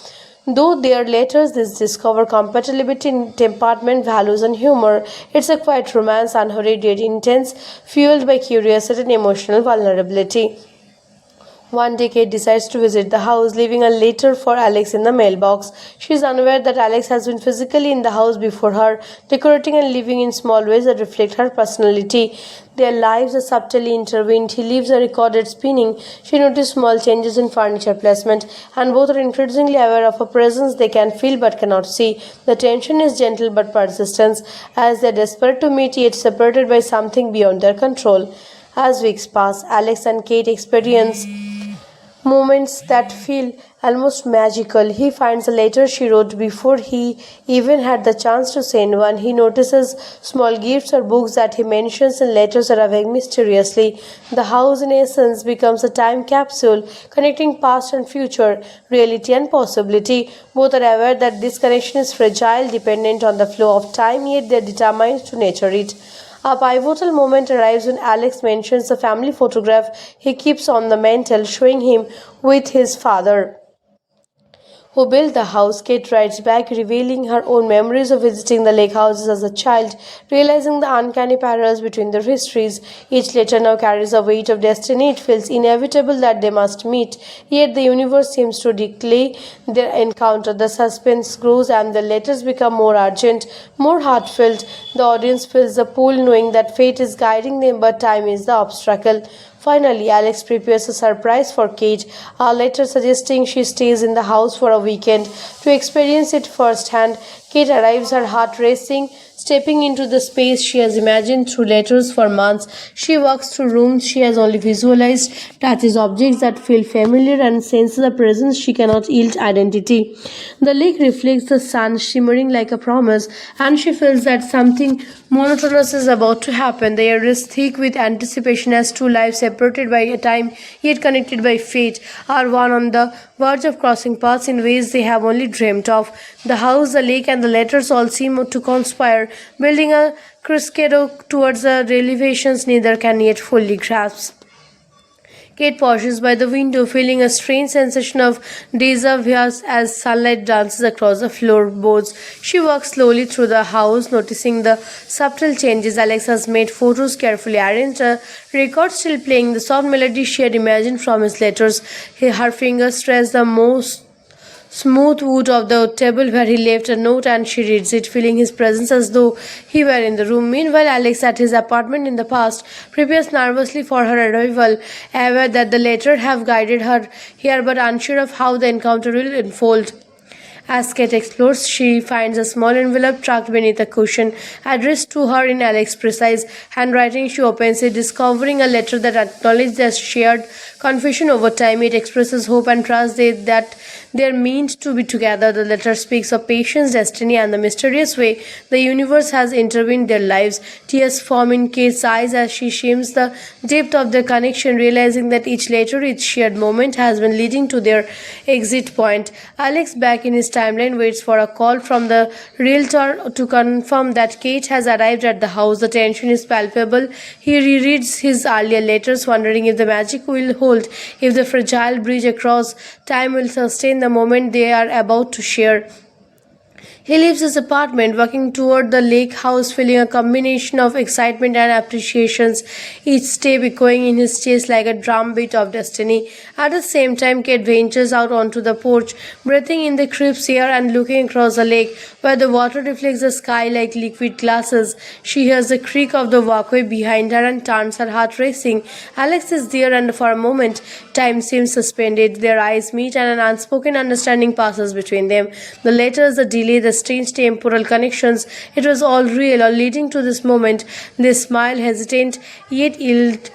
Though their letters discover compatibility in temperament, values, and humor, it's a quiet romance, unhurried yet intense, fueled by curiosity and emotional vulnerability. One day, Kate decides to visit the house, leaving a letter for Alex in the mailbox. She is unaware that Alex has been physically in the house before her, decorating and living in small ways that reflect her personality. Their lives are subtly intertwined. He leaves a recorded spinning. She notices small changes in furniture placement, and both are increasingly aware of a presence they can feel but cannot see. The tension is gentle but persistent, as they are desperate to meet yet separated by something beyond their control. As weeks pass, Alex and Kate experience moments that feel almost magical. He finds a letter she wrote before he even had the chance to send one. He notices small gifts or books that he mentions in letters arriving mysteriously. The house, in essence, becomes a time capsule connecting past and future, reality and possibility. Both are aware that this connection is fragile, dependent on the flow of time, yet they are determined to nurture it. A pivotal moment arrives when Alex mentions the family photograph he keeps on the mantel, showing him with his father, who built the house. Kate writes back, revealing her own memories of visiting the lake houses as a child, realizing the uncanny parallels between their histories. Each letter now carries a weight of destiny. It feels inevitable that they must meet, yet the universe seems to declare their encounter. The suspense grows and the letters become more urgent, more heartfelt. The audience feels the pull, knowing that fate is guiding them, but time is the obstacle. Finally, Alex prepares a surprise for Kate, a letter suggesting she stays in the house for a weekend to experience it firsthand. Kate arrives, her heart racing, stepping into the space she has imagined through letters for months. She walks through rooms she has only visualized, touches objects that feel familiar, and senses a presence she cannot yield identity. The lake reflects the sun, shimmering like a promise, and she feels that something monotonous is about to happen. The air is thick with anticipation as two lives separated by a time yet connected by fate are one on the verge of crossing paths in ways they have only dreamt of. The house, the lake, and the letters all seem to conspire, building a crescendo towards the revelations neither can yet fully grasp. Kate pauses by the window, feeling a strange sensation of déjà vu as sunlight dances across the floorboards. She walks slowly through the house, noticing the subtle changes. Alex has made photos carefully arranged, a record still playing the soft melody she had imagined from his letters. Her fingers trace the most smooth wood of the table where he left a note, and she reads it, feeling his presence as though he were in the room. Meanwhile, Alex, at his apartment in the past, prepares nervously for her arrival, aware that the letter have guided her here but unsure of how the encounter will unfold. As Kate explores, she finds a small envelope tucked beneath a cushion, addressed to her in Alex's precise handwriting. She opens it, discovering a letter that acknowledges their shared confusion over time. It expresses hope and trust that they are meant to be together. The letter speaks of patience, destiny, and the mysterious way the universe has intervened their lives. Tears form in Kate's eyes as she shames the depth of their connection, realizing that each letter, each shared moment has been leading to their exit point. Alex, back in his timeline, waits for a call from the realtor to confirm that Kate has arrived at the house. The tension is palpable. He rereads his earlier letters, wondering if the magic will hold, if the fragile bridge across time will sustain the moment they are about to share. He leaves his apartment, walking toward the lake house, feeling a combination of excitement and appreciation, each step echoing in his chest like a drumbeat of destiny. At the same time, Kate ventures out onto the porch, breathing in the crisp air and looking across the lake, where the water reflects the sky like liquid glasses. She hears the creak of the walkway behind her and turns, her heart racing. Alex is there, and for a moment, time seems suspended. Their eyes meet, and an unspoken understanding passes between them. The letters, the delay, the strange temporal connections, it was all real, all leading to this moment. They smile, hesitant, yet yield,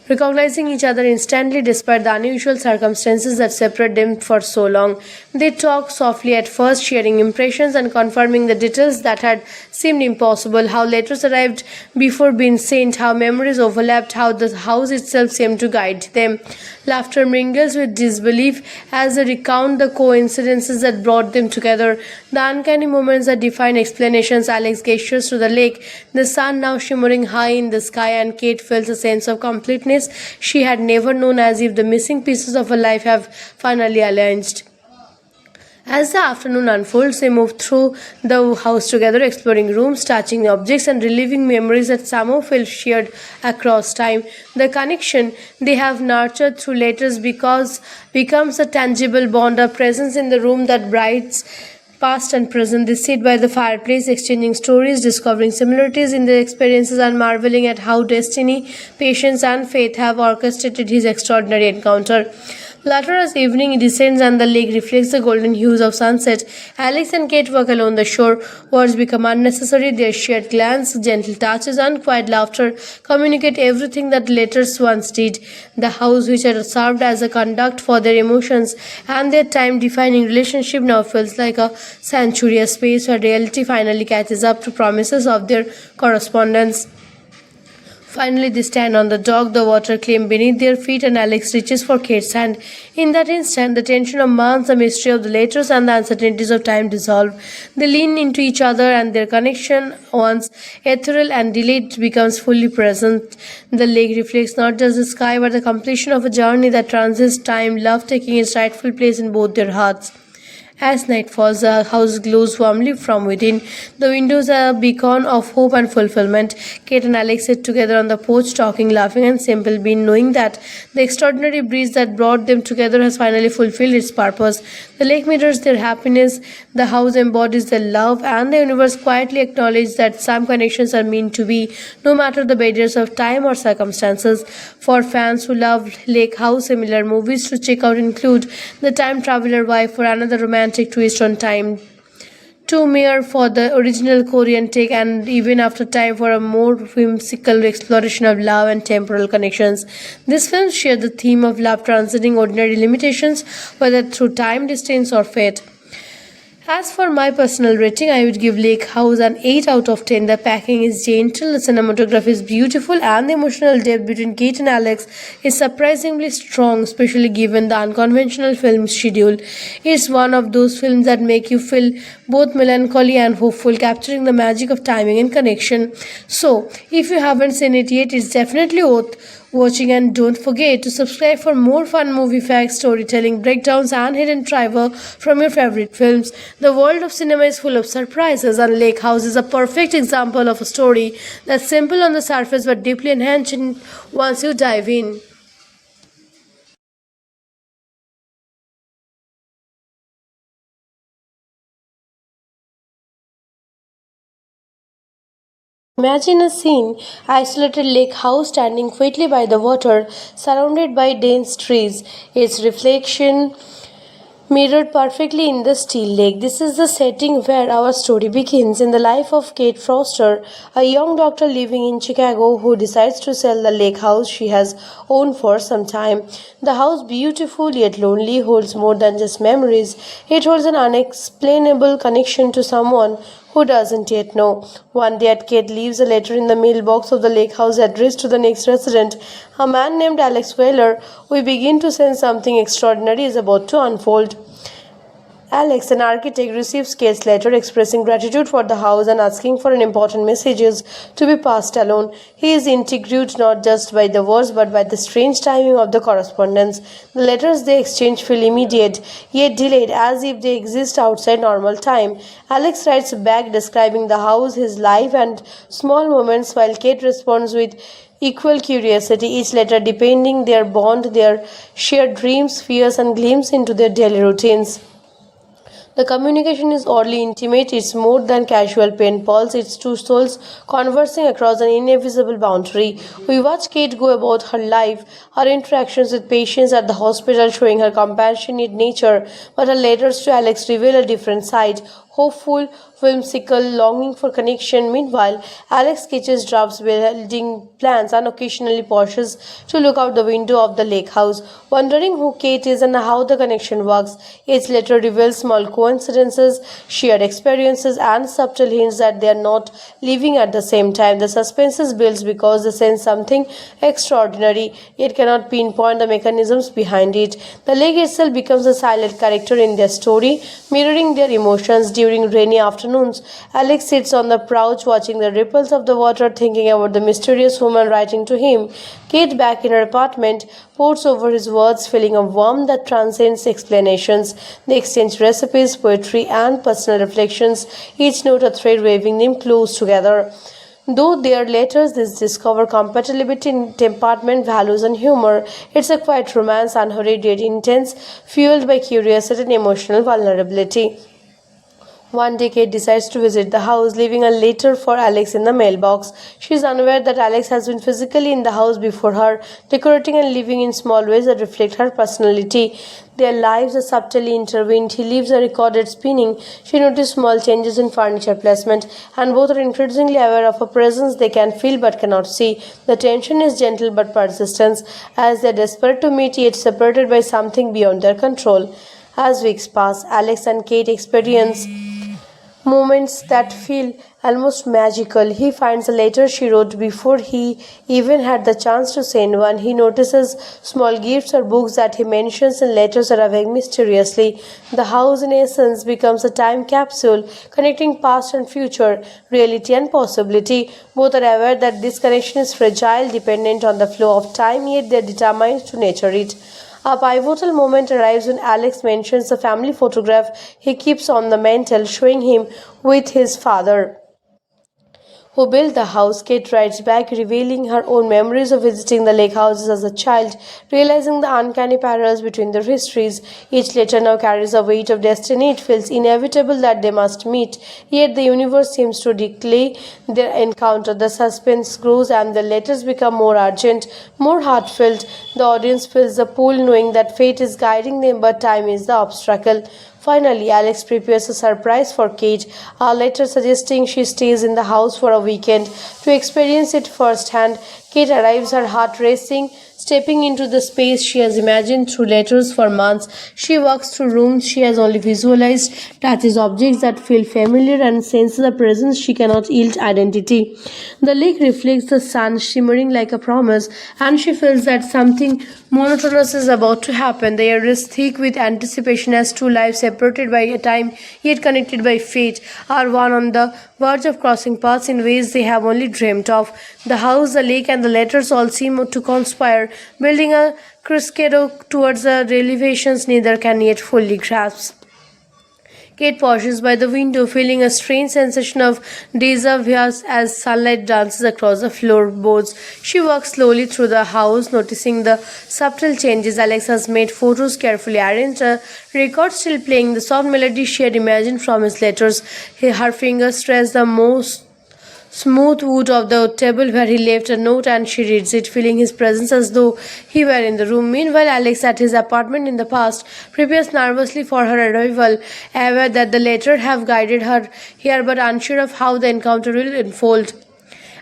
recognizing each other instantly despite the unusual circumstances that separate them for so long. They talk softly at first, sharing impressions and confirming the details that had seemed impossible, how letters arrived before being sent, how memories overlapped, how the house itself seemed to guide them. Laughter mingles with disbelief as they recount the coincidences that brought them together, the uncanny moments that define explanations. Alex gestures to the lake, the sun now shimmering high in the sky, and Kate feels a sense of completeness she had never known, as if the missing pieces of her life have finally aligned. As the afternoon unfolds, they move through the house together, exploring rooms, touching objects, and reliving memories that somehow feel shared across time. The connection they have nurtured through letters becomes a tangible bond, a presence in the room that brights past and present. They sit by the fireplace, exchanging stories, discovering similarities in their experiences, and marveling at how destiny, patience, and faith have orchestrated his extraordinary encounter. Later, as evening descends and the lake reflects the golden hues of sunset, Alex and Kate walk along the shore. Words become unnecessary. Their shared glance, gentle touches, and quiet laughter communicate everything that letters once did. The house, which had served as a conduct for their emotions and their time-defining relationship, now feels like a sanctuary, a space where reality finally catches up to promises of their correspondence. Finally, they stand on the dock, the water clean beneath their feet, and Alex reaches for Kate's hand. In that instant, the tension of months, the mystery of the letters, and the uncertainties of time dissolve. They lean into each other, and their connection, once ethereal and delayed, becomes fully present. The lake reflects not just the sky, but the completion of a journey that transcends time, love taking its rightful place in both their hearts. As night falls, the house glows warmly from within. The windows are a beacon of hope and fulfillment. Kate and Alex sit together on the porch, talking, laughing, and simple being, knowing that the extraordinary breeze that brought them together has finally fulfilled its purpose. The lake mirrors their happiness, the house embodies their love, and the universe quietly acknowledges that some connections are meant to be, no matter the barriers of time or circumstances. For fans who love Lake House, similar movies to check out include The Time Traveler Wife, for another romantic twist on time, Two Mere for the original Korean take, and Even After Time for a more whimsical exploration of love and temporal connections. These films share the theme of love transcending ordinary limitations, whether through time, distance, or fate. As for my personal rating, I would give Lake House an 8 out of 10. The packing is gentle, the cinematography is beautiful, and the emotional depth between Kate and Alex is surprisingly strong, especially given the unconventional film schedule. It's one of those films that make you feel both melancholy and hopeful, capturing the magic of timing and connection. So, if you haven't seen it yet, it's definitely worth watching, and don't forget to subscribe for more fun movie facts, storytelling, breakdowns, and hidden trivia from your favorite films. The world of cinema is full of surprises, and Lake House is a perfect example of a story that's simple on the surface but deeply enhancing once you dive in. Imagine a scene, isolated lake house standing quietly by the water, surrounded by dense trees, its reflection mirrored perfectly in the still lake. This is the setting where our story begins, in the life of Kate Foster, a young doctor living in Chicago who decides to sell the lake house she has owned for some time. The house, beautiful yet lonely, holds more than just memories. It holds an unexplainable connection to someone who doesn't yet know. One day, Kate leaves a letter in the mailbox of the lake house addressed to the next resident, a man named Alex Wheeler. We begin to sense something extraordinary is about to unfold. Alex, an architect, receives Kate's letter expressing gratitude for the house and asking for an important messages to be passed along. He is intrigued not just by the words but by the strange timing of the correspondence. The letters they exchange feel immediate, yet delayed, as if they exist outside normal time. Alex writes back describing the house, his life, and small moments, while Kate responds with equal curiosity, each letter depending their bond, their shared dreams, fears, and glimpses into their daily routines. The communication is oddly intimate. It's more than casual pen pals. It's two souls conversing across an invisible boundary. We watch Kate go about her life, her interactions with patients at the hospital showing her compassionate nature, but her letters to Alex reveal a different side, hopeful, whimsical, longing for connection. Meanwhile, Alex sketches drafts, building plans, and occasionally pauses to look out the window of the lake house, wondering who Kate is and how the connection works. Each letter reveals small coincidences, shared experiences, and subtle hints that they are not living at the same time. The suspense is built because they sense something extraordinary, yet cannot pinpoint the mechanisms behind it. The lake itself becomes a silent character in their story, mirroring their emotions. During during rainy afternoons. Alex sits on the couch watching the ripples of the water, thinking about the mysterious woman writing to him. Kate, back in her apartment, pours over his words, feeling a warmth that transcends explanations. They exchange recipes, poetry, and personal reflections, each note a thread weaving them close together. Though their letters discover compatibility in temperament, values, and humor, it's a quiet romance, unhurried yet intense, fueled by curiosity and emotional vulnerability. One day, Kate decides to visit the house, leaving a letter for Alex in the mailbox. She is unaware that Alex has been physically in the house before her, decorating and living in small ways that reflect her personality. Their lives are subtly intertwined. He leaves a recorded spinning. She notices small changes in furniture placement, and both are increasingly aware of a presence they can feel but cannot see. The tension is gentle but persistent, as they are desperate to meet yet separated by something beyond their control. As weeks pass, Alex and Kate experience moments that feel almost magical. He finds a letter she wrote before he even had the chance to send one. He notices small gifts or books that he mentions in letters arriving mysteriously. The house, in essence, becomes a time capsule connecting past and future, reality and possibility. Both are aware that this connection is fragile, dependent on the flow of time, yet they are determined to nurture it. A pivotal moment arrives when Alex mentions the family photograph he keeps on the mantel, showing him with his father, who built the house. Kate writes back, revealing her own memories of visiting the lake houses as a child, realizing the uncanny parallels between their histories. Each letter now carries a weight of destiny. It feels inevitable that they must meet, yet the universe seems to declare their encounter. The suspense grows and the letters become more urgent, more heartfelt. The audience feels the pull, knowing that fate is guiding them, but time is the obstacle. Finally, Alex prepares a surprise for Kate, a letter suggesting she stays in the house for a weekend to experience it firsthand. Kate arrives, her heart racing, stepping into the space she has imagined through letters for months. She walks through rooms she has only visualized, touches objects that feel familiar, and senses a presence she cannot yield identity. The lake reflects the sun, shimmering like a promise, and she feels that something monotonous is about to happen. The air is thick with anticipation, as two lives separated by a time yet connected by fate are one on the verge of crossing paths in ways they have only dreamt of. The house, the lake, and the letters all seem to conspire, building a crescendo towards the revelations neither can yet fully grasp. Kate pauses by the window, feeling a strange sensation of deja vu as sunlight dances across the floorboards. She walks slowly through the house, noticing the subtle changes. Alex has made photos carefully arranged, a record still playing the soft melody she had imagined from his letters. Her fingers trace the most smooth wood of the table where he left a note, and she reads it, feeling his presence as though he were in the room. Meanwhile, Alex, at his apartment in the past, prepares nervously for her arrival, aware that the letter have guided her here but unsure of how the encounter will unfold.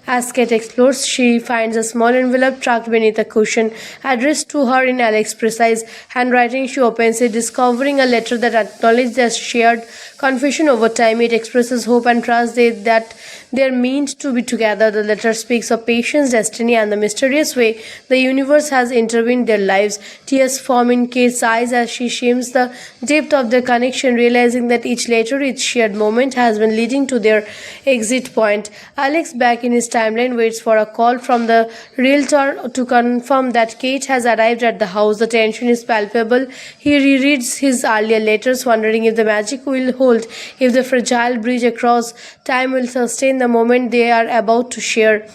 As Kate explores, she finds a small envelope tucked beneath a cushion, addressed to her in Alex's precise handwriting. She opens it, discovering a letter that acknowledges their shared confusion over time. It expresses hope and trust that they are meant to be together. The letter speaks of patience, destiny, and the mysterious way the universe has intervened their lives. Tears form in Kate's eyes as she shims the depth of their connection, realizing that each letter, each shared moment, has been leading to their exit point. Alex, back in his timeline, waits for a call from the realtor to confirm that Kate has arrived at the house. The tension is palpable. He rereads his earlier letters, wondering if the magic will hold, if the fragile bridge across time will sustain the moment they are about to share.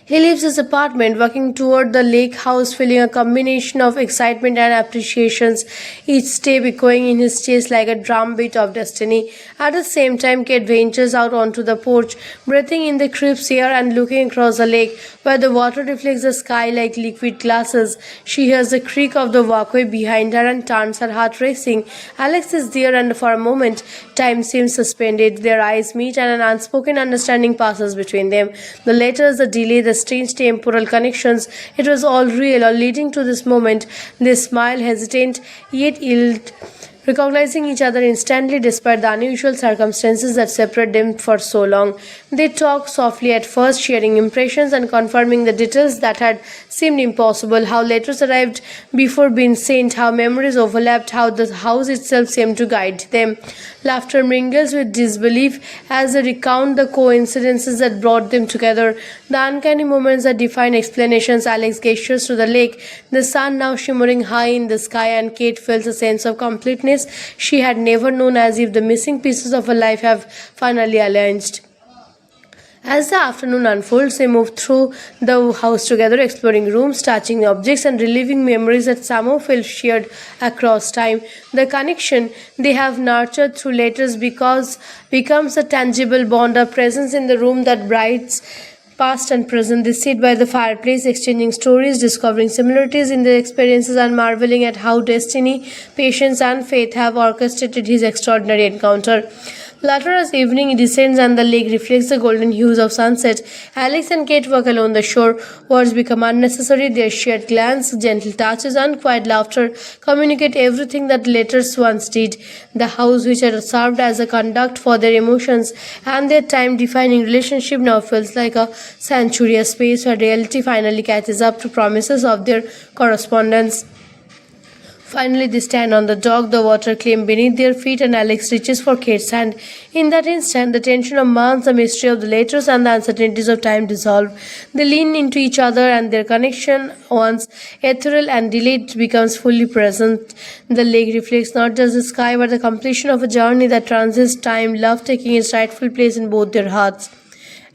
He leaves his apartment, walking toward the lake house, feeling a combination of excitement and appreciations, each step echoing in his chest like a drumbeat of destiny. At the same time, Kate ventures out onto the porch, breathing in the crisp air and looking across the lake, where the water reflects the sky like liquid glasses. She hears the creak of the walkway behind her and turns, her heart racing. Alex is there, and for a moment, time seems suspended. Their eyes meet, and an unspoken understanding passes between them. The letters, the delay, the strange temporal connections, it was all real, all leading to this moment. They smile, hesitant, yet yield, recognizing each other instantly despite the unusual circumstances that separate them for so long. They talk softly at first, sharing impressions and confirming the details that had seemed impossible, how letters arrived before being sent, how memories overlapped, how the house itself seemed to guide them. Laughter mingles with disbelief as they recount the coincidences that brought them together, the uncanny moments that define explanations. Alex gestures to the lake, the sun now shimmering high in the sky, and Kate feels a sense of completeness she had never known, as if the missing pieces of her life have finally aligned. As the afternoon unfolds, they move through the house together, exploring rooms, touching objects, and reliving memories that somehow feel shared across time. The connection they have nurtured through letters becomes a tangible bond, a presence in the room that brights past and present. They sit by the fireplace, exchanging stories, discovering similarities in their experiences, and marveling at how destiny, patience, and faith have orchestrated his extraordinary encounter. Later, as evening descends and the lake reflects the golden hues of sunset, Alex and Kate walk along the shore. Words become unnecessary. Their shared glance, gentle touches, and quiet laughter communicate everything that letters once did. The house, which had served as a conduct for their emotions and their time-defining relationship, now feels like a sanctuary, a space where reality finally catches up to promises of their correspondence. Finally, they stand on the dock, the water claimed beneath their feet, and Alex reaches for Kate's hand. In that instant, the tension of months, the mystery of the letters, and the uncertainties of time dissolve. They lean into each other, and their connection, once ethereal and delayed, becomes fully present. The lake reflects not just the sky, but the completion of a journey that transcends time, love taking its rightful place in both their hearts.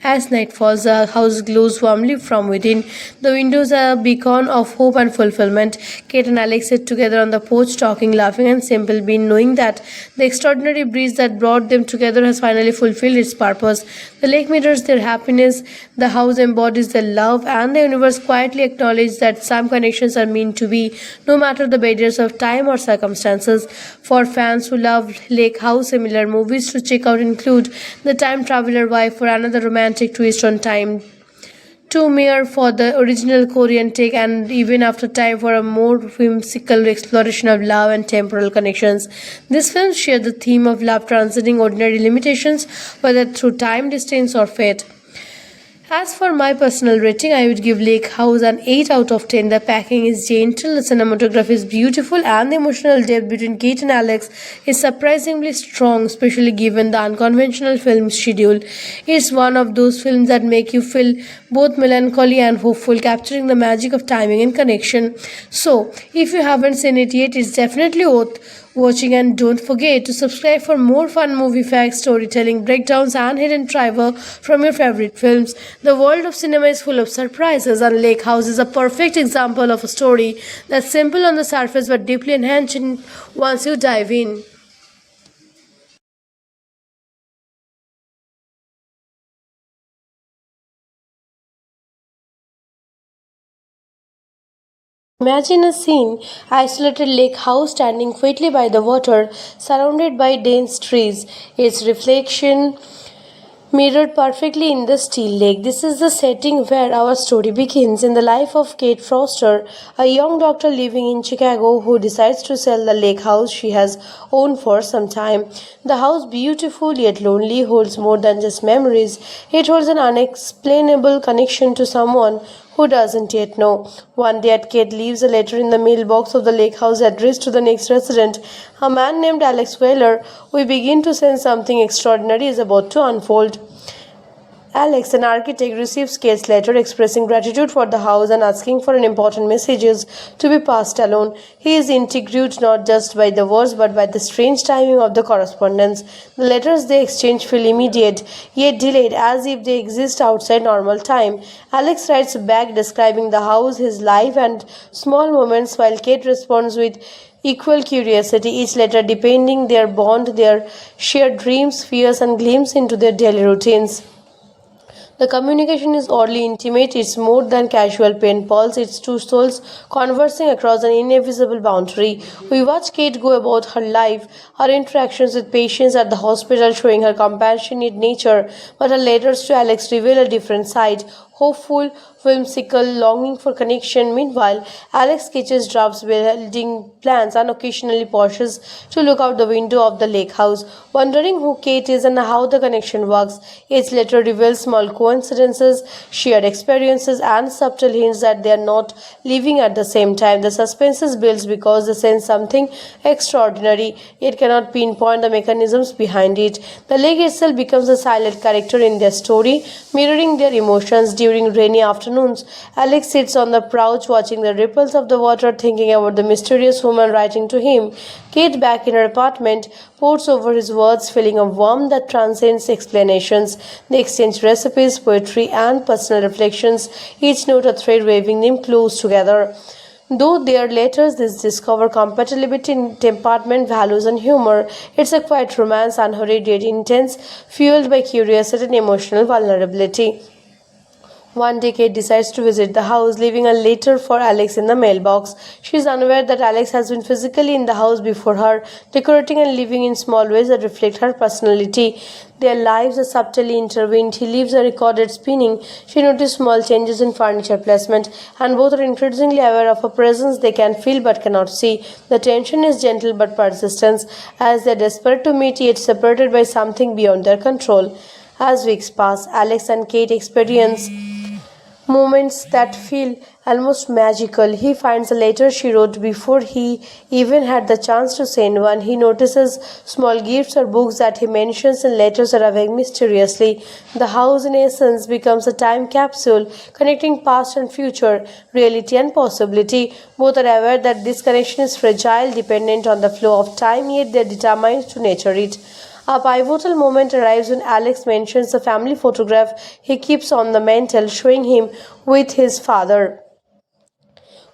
As night falls, the house glows warmly from within. The windows are a beacon of hope and fulfillment. Kate and Alex sit together on the porch, talking, laughing, and simple being, knowing that the extraordinary breeze that brought them together has finally fulfilled its purpose. The lake mirrors their happiness, the house embodies their love, and the universe quietly acknowledges that some connections are meant to be, no matter the barriers of time or circumstances. For fans who love Lake House, similar movies to check out include The Time Traveler Wife, for another romantic twist on time, Two Mere for the original Korean take, and Even After Time for a more whimsical exploration of love and temporal connections. These films share the theme of love transcending ordinary limitations, whether through time, distance, or fate. As for my personal rating, I would give Lake House an 8 out of 10. The packing is gentle, the cinematography is beautiful, and the emotional depth between Kate and Alex is surprisingly strong, especially given the unconventional film schedule. It's one of those films that make you feel both melancholy and hopeful, capturing the magic of timing and connection. So, if you haven't seen it yet, it's definitely worth watching, and don't forget to subscribe for more fun movie facts, storytelling, breakdowns, and hidden trivia from your favorite films. The world of cinema is full of surprises, and Lake House is a perfect example of a story that's simple on the surface but deeply enhancing once you dive in. Imagine a scene, isolated lake house standing quietly by the water, surrounded by dense trees, its reflection mirrored perfectly in the still lake. This is the setting where our story begins, in the life of Kate Foster, a young doctor living in Chicago who decides to sell the lake house she has owned for some time. The house, beautiful yet lonely, holds more than just memories. It holds an unexplainable connection to someone who doesn't yet know. One day, Kate leaves a letter in the mailbox of the lake house addressed to the next resident, a man named Alex Wheeler. We begin to sense something extraordinary is about to unfold. Alex, an architect, receives Kate's letter expressing gratitude for the house and asking for an important messages to be passed along. He is intrigued not just by the words but by the strange timing of the correspondence. The letters they exchange feel immediate, yet delayed, as if they exist outside normal time. Alex writes back describing the house, his life, and small moments, while Kate responds with equal curiosity, each letter depending their bond, their shared dreams, fears, and glimpses into their daily routines. The communication is oddly intimate. It's more than casual pen pals. It's two souls conversing across an invisible boundary. We watch Kate go about her life, her interactions with patients at the hospital showing her compassionate nature, but her letters to Alex reveal a different side, hopeful, whimsical, longing for connection. Meanwhile, Alex sketches drafts, building plans, and occasionally pauses to look out the window of the lake house, wondering who Kate is and how the connection works. Each letter reveals small coincidences, shared experiences, and subtle hints that they are not living at the same time. The suspense builds because they sense something extraordinary, yet cannot pinpoint the mechanisms behind it. The lake itself becomes a silent character in their story, mirroring their emotions. During rainy afternoons, Alex sits on the porch watching the ripples of the water, thinking about the mysterious woman writing to him. Kate, back in her apartment, pours over his words, feeling a warmth that transcends explanations. They exchange recipes, poetry, and personal reflections, each note a thread weaving them close together. Though their letters discover compatibility in temperament, values, and humor, it's a quiet romance, unhurried yet intense, fueled by curiosity and emotional vulnerability. One day, Kate decides to visit the house, leaving a letter for Alex in the mailbox. She is unaware that Alex has been physically in the house before her, decorating and living in small ways that reflect her personality. Their lives are subtly intertwined. He leaves a recorded spinning. She notices small changes in furniture placement, and both are increasingly aware of a presence they can feel but cannot see. The tension is gentle but persistent, as they are desperate to meet yet separated by something beyond their control. As weeks pass, Alex and Kate experience moments that feel almost magical. He finds a letter she wrote before he even had the chance to send one. He notices small gifts or books that he mentions in letters arriving mysteriously. The house, in essence, becomes a time capsule connecting past and future, reality and possibility. Both are aware that this connection is fragile, dependent on the flow of time, yet they are determined to nurture it. A pivotal moment arrives when Alex mentions the family photograph he keeps on the mantel, showing him with his father,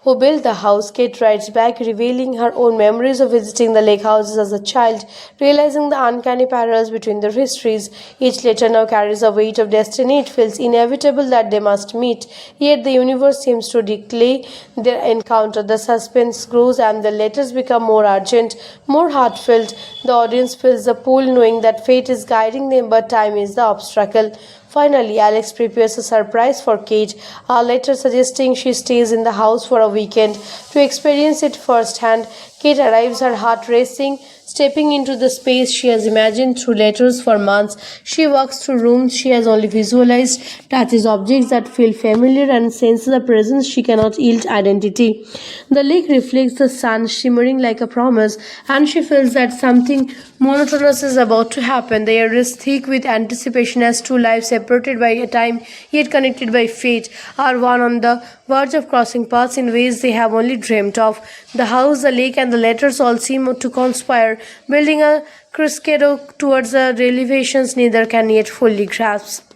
who built the house. Kate writes back, revealing her own memories of visiting the lake houses as a child, realizing the uncanny parallels between their histories. Each letter now carries a weight of destiny. It feels inevitable that they must meet, yet the universe seems to declare their encounter. The suspense grows and the letters become more urgent, more heartfelt. The audience feels the pull, knowing that fate is guiding them, but time is the obstacle. Finally, Alex prepares a surprise for Kate, a letter suggesting she stays in the house for a weekend to experience it firsthand. Kate arrives, her heart racing, stepping into the space she has imagined through letters for months. She walks through rooms she has only visualized, touches objects that feel familiar, and senses a presence she cannot yield identity. The lake reflects the sun, shimmering like a promise, and she feels that something monotonous is about to happen. The air is thick with anticipation as two lives separated by a time yet connected by fate are one on the verge of crossing paths in ways they have only dreamt of. The house, the lake, and the letters all seem to conspire, building a crescendo towards the revelations neither can yet fully grasp.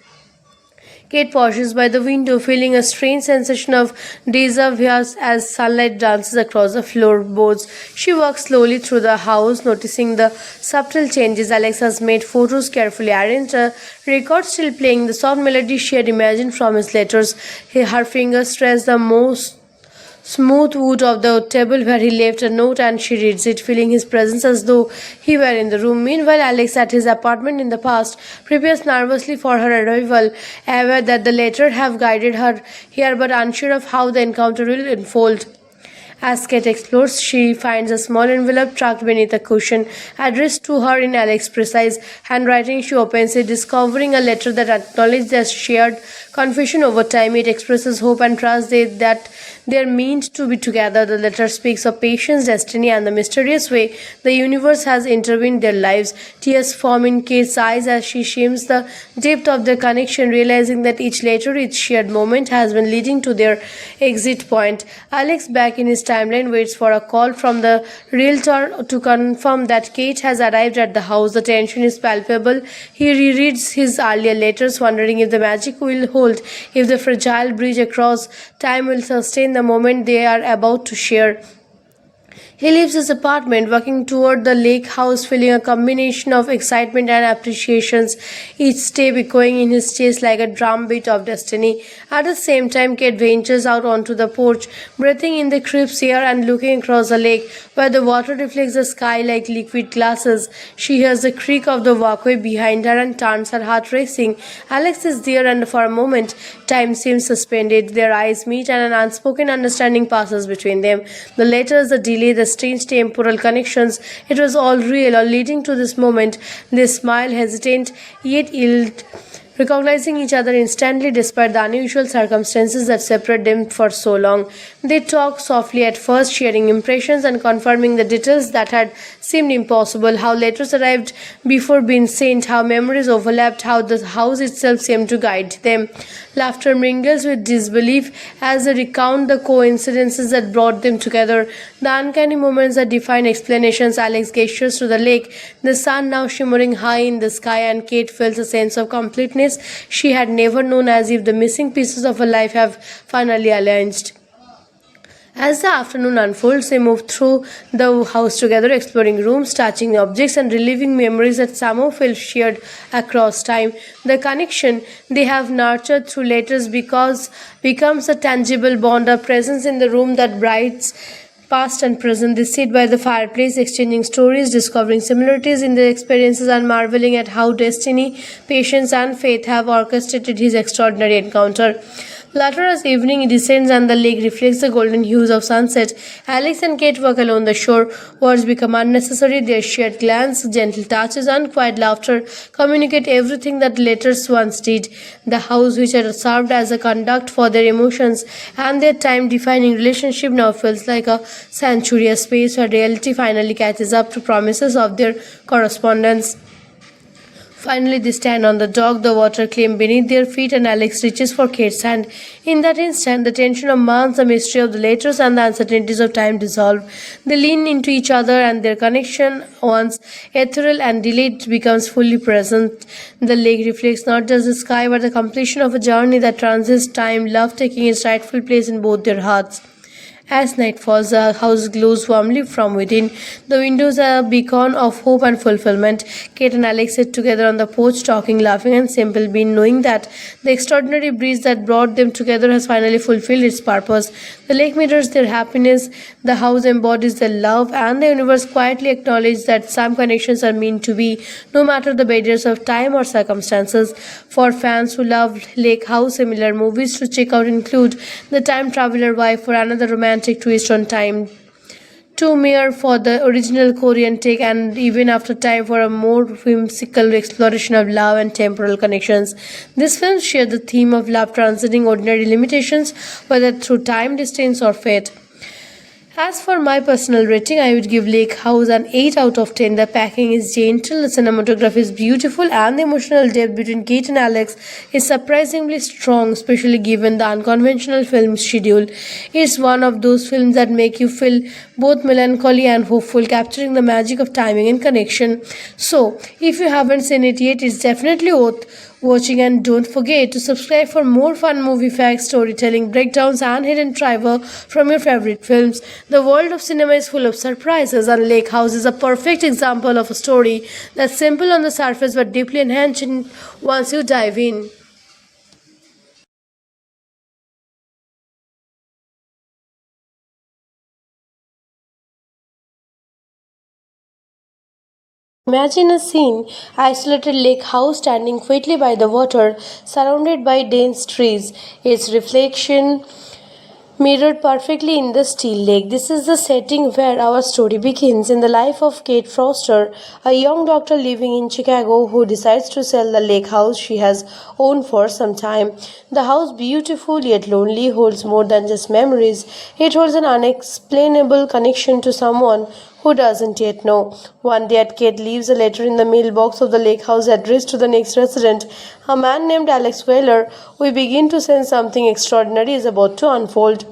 Kate pauses by the window, feeling a strange sensation of déjà vu as sunlight dances across the floorboards. She walks slowly through the house, noticing the subtle changes. Alex has made photos carefully arranged, a record still playing the soft melody she had imagined from his letters. Her fingers trace the most smooth wood of the table where he left a note, and she reads it, feeling his presence as though he were in the room. Meanwhile, Alex, at his apartment in the past, prepares nervously for her arrival, aware that the letter have guided her here but unsure of how the encounter will unfold. As Kate explores, she finds a small envelope tucked beneath a cushion, addressed to her in Alex's precise handwriting. She opens it, discovering a letter that acknowledges their shared confusion over time. It expresses hope and trust that they are meant to be together. The letter speaks of patience, destiny, and the mysterious way the universe has intervened their lives. Tears form in Kate's eyes as she shims the depth of their connection, realizing that each letter, each shared moment has been leading to their exit point. Alex, back in his timeline, waits for a call from the realtor to confirm that Kate has arrived at the house. The tension is palpable. He rereads his earlier letters, wondering if the magic will hold, if the fragile bridge across time will sustain the moment they are about to share. He leaves his apartment, walking toward the lake house, feeling a combination of excitement and appreciations, each step echoing in his chest like a drumbeat of destiny. At the same time, Kate ventures out onto the porch, breathing in the crisp air and looking across the lake, where the water reflects the sky like liquid glasses. She hears the creak of the walkway behind her and turns her heart racing. Alex is there, and for a moment, time seems suspended. Their eyes meet, and an unspoken understanding passes between them. The letters, the delay, the strange temporal connections, it was all real, all leading to this moment. They smile, hesitant, yet yield, recognizing each other instantly despite the unusual circumstances that separate them for so long. They talk softly at first, sharing impressions and confirming the details that had seemed impossible, how letters arrived before being sent, how memories overlapped, how the house itself seemed to guide them. Laughter mingles with disbelief as they recount the coincidences that brought them together, the uncanny moments that define explanations. Alex gestures to the lake, the sun now shimmering high in the sky, and Kate feels a sense of completeness she had never known, as if the missing pieces of her life have finally aligned. As the afternoon unfolds, they move through the house together, exploring rooms, touching objects, and reliving memories that somehow feel shared across time. The connection they have nurtured through letters becomes a tangible bond, a presence in the room that brights past and present. They sit by the fireplace, exchanging stories, discovering similarities in their experiences, and marveling at how destiny, patience, and faith have orchestrated his extraordinary encounter. Later, as evening descends and the lake reflects the golden hues of sunset, Alex and Kate walk along the shore. Words become unnecessary. Their shared glance, gentle touches, and quiet laughter communicate everything that letters once did. The house, which had served as a conduct for their emotions and their time-defining relationship, now feels like a sanctuary, a space where reality finally catches up to promises of their correspondence. Finally, they stand on the dock, the water clean beneath their feet, and Alex reaches for Kate's hand. In that instant, the tension of months, the mystery of the letters, and the uncertainties of time dissolve. They lean into each other, and their connection, once ethereal and delayed, becomes fully present. The lake reflects not just the sky, but the completion of a journey that transcends time, love taking its rightful place in both their hearts. As night falls, the house glows warmly from within. The windows are a beacon of hope and fulfillment. Kate and Alex sit together on the porch, talking, laughing, and simple being, knowing that the extraordinary breeze that brought them together has finally fulfilled its purpose. The lake mirrors their happiness, the house embodies their love, and the universe quietly acknowledges that some connections are meant to be, no matter the barriers of time or circumstances. For fans who love Lake House, similar movies to check out include The Time Traveler Wife, for another romantic twist on time, Two Mere for the original Korean take, and Even After Time for a more whimsical exploration of love and temporal connections. These films share the theme of love transcending ordinary limitations, whether through time, distance, or fate. As for my personal rating, I would give Lake House an 8 out of 10. The packing is gentle, the cinematography is beautiful, and the emotional depth between Kate and Alex is surprisingly strong, especially given the unconventional film schedule. It's one of those films that make you feel both melancholy and hopeful, capturing the magic of timing and connection. So, if you haven't seen it yet, it's definitely worth watching, and don't forget to subscribe for more fun movie facts, storytelling, breakdowns, and hidden trivia from your favorite films. The world of cinema is full of surprises, and Lake House is a perfect example of a story that's simple on the surface but deeply enhancing once you dive in. Imagine a scene, isolated lake house standing quietly by the water, surrounded by dense trees, its reflection mirrored perfectly in the still lake. This is the setting where our story begins, in the life of Kate Foster, a young doctor living in Chicago who decides to sell the lake house she has owned for some time. The house, beautiful yet lonely, holds more than just memories. It holds an unexplainable connection to someone who doesn't yet know. One day, Kate leaves a letter in the mailbox of the lake house addressed to the next resident, a man named Alex Wheeler. We begin to sense something extraordinary is about to unfold.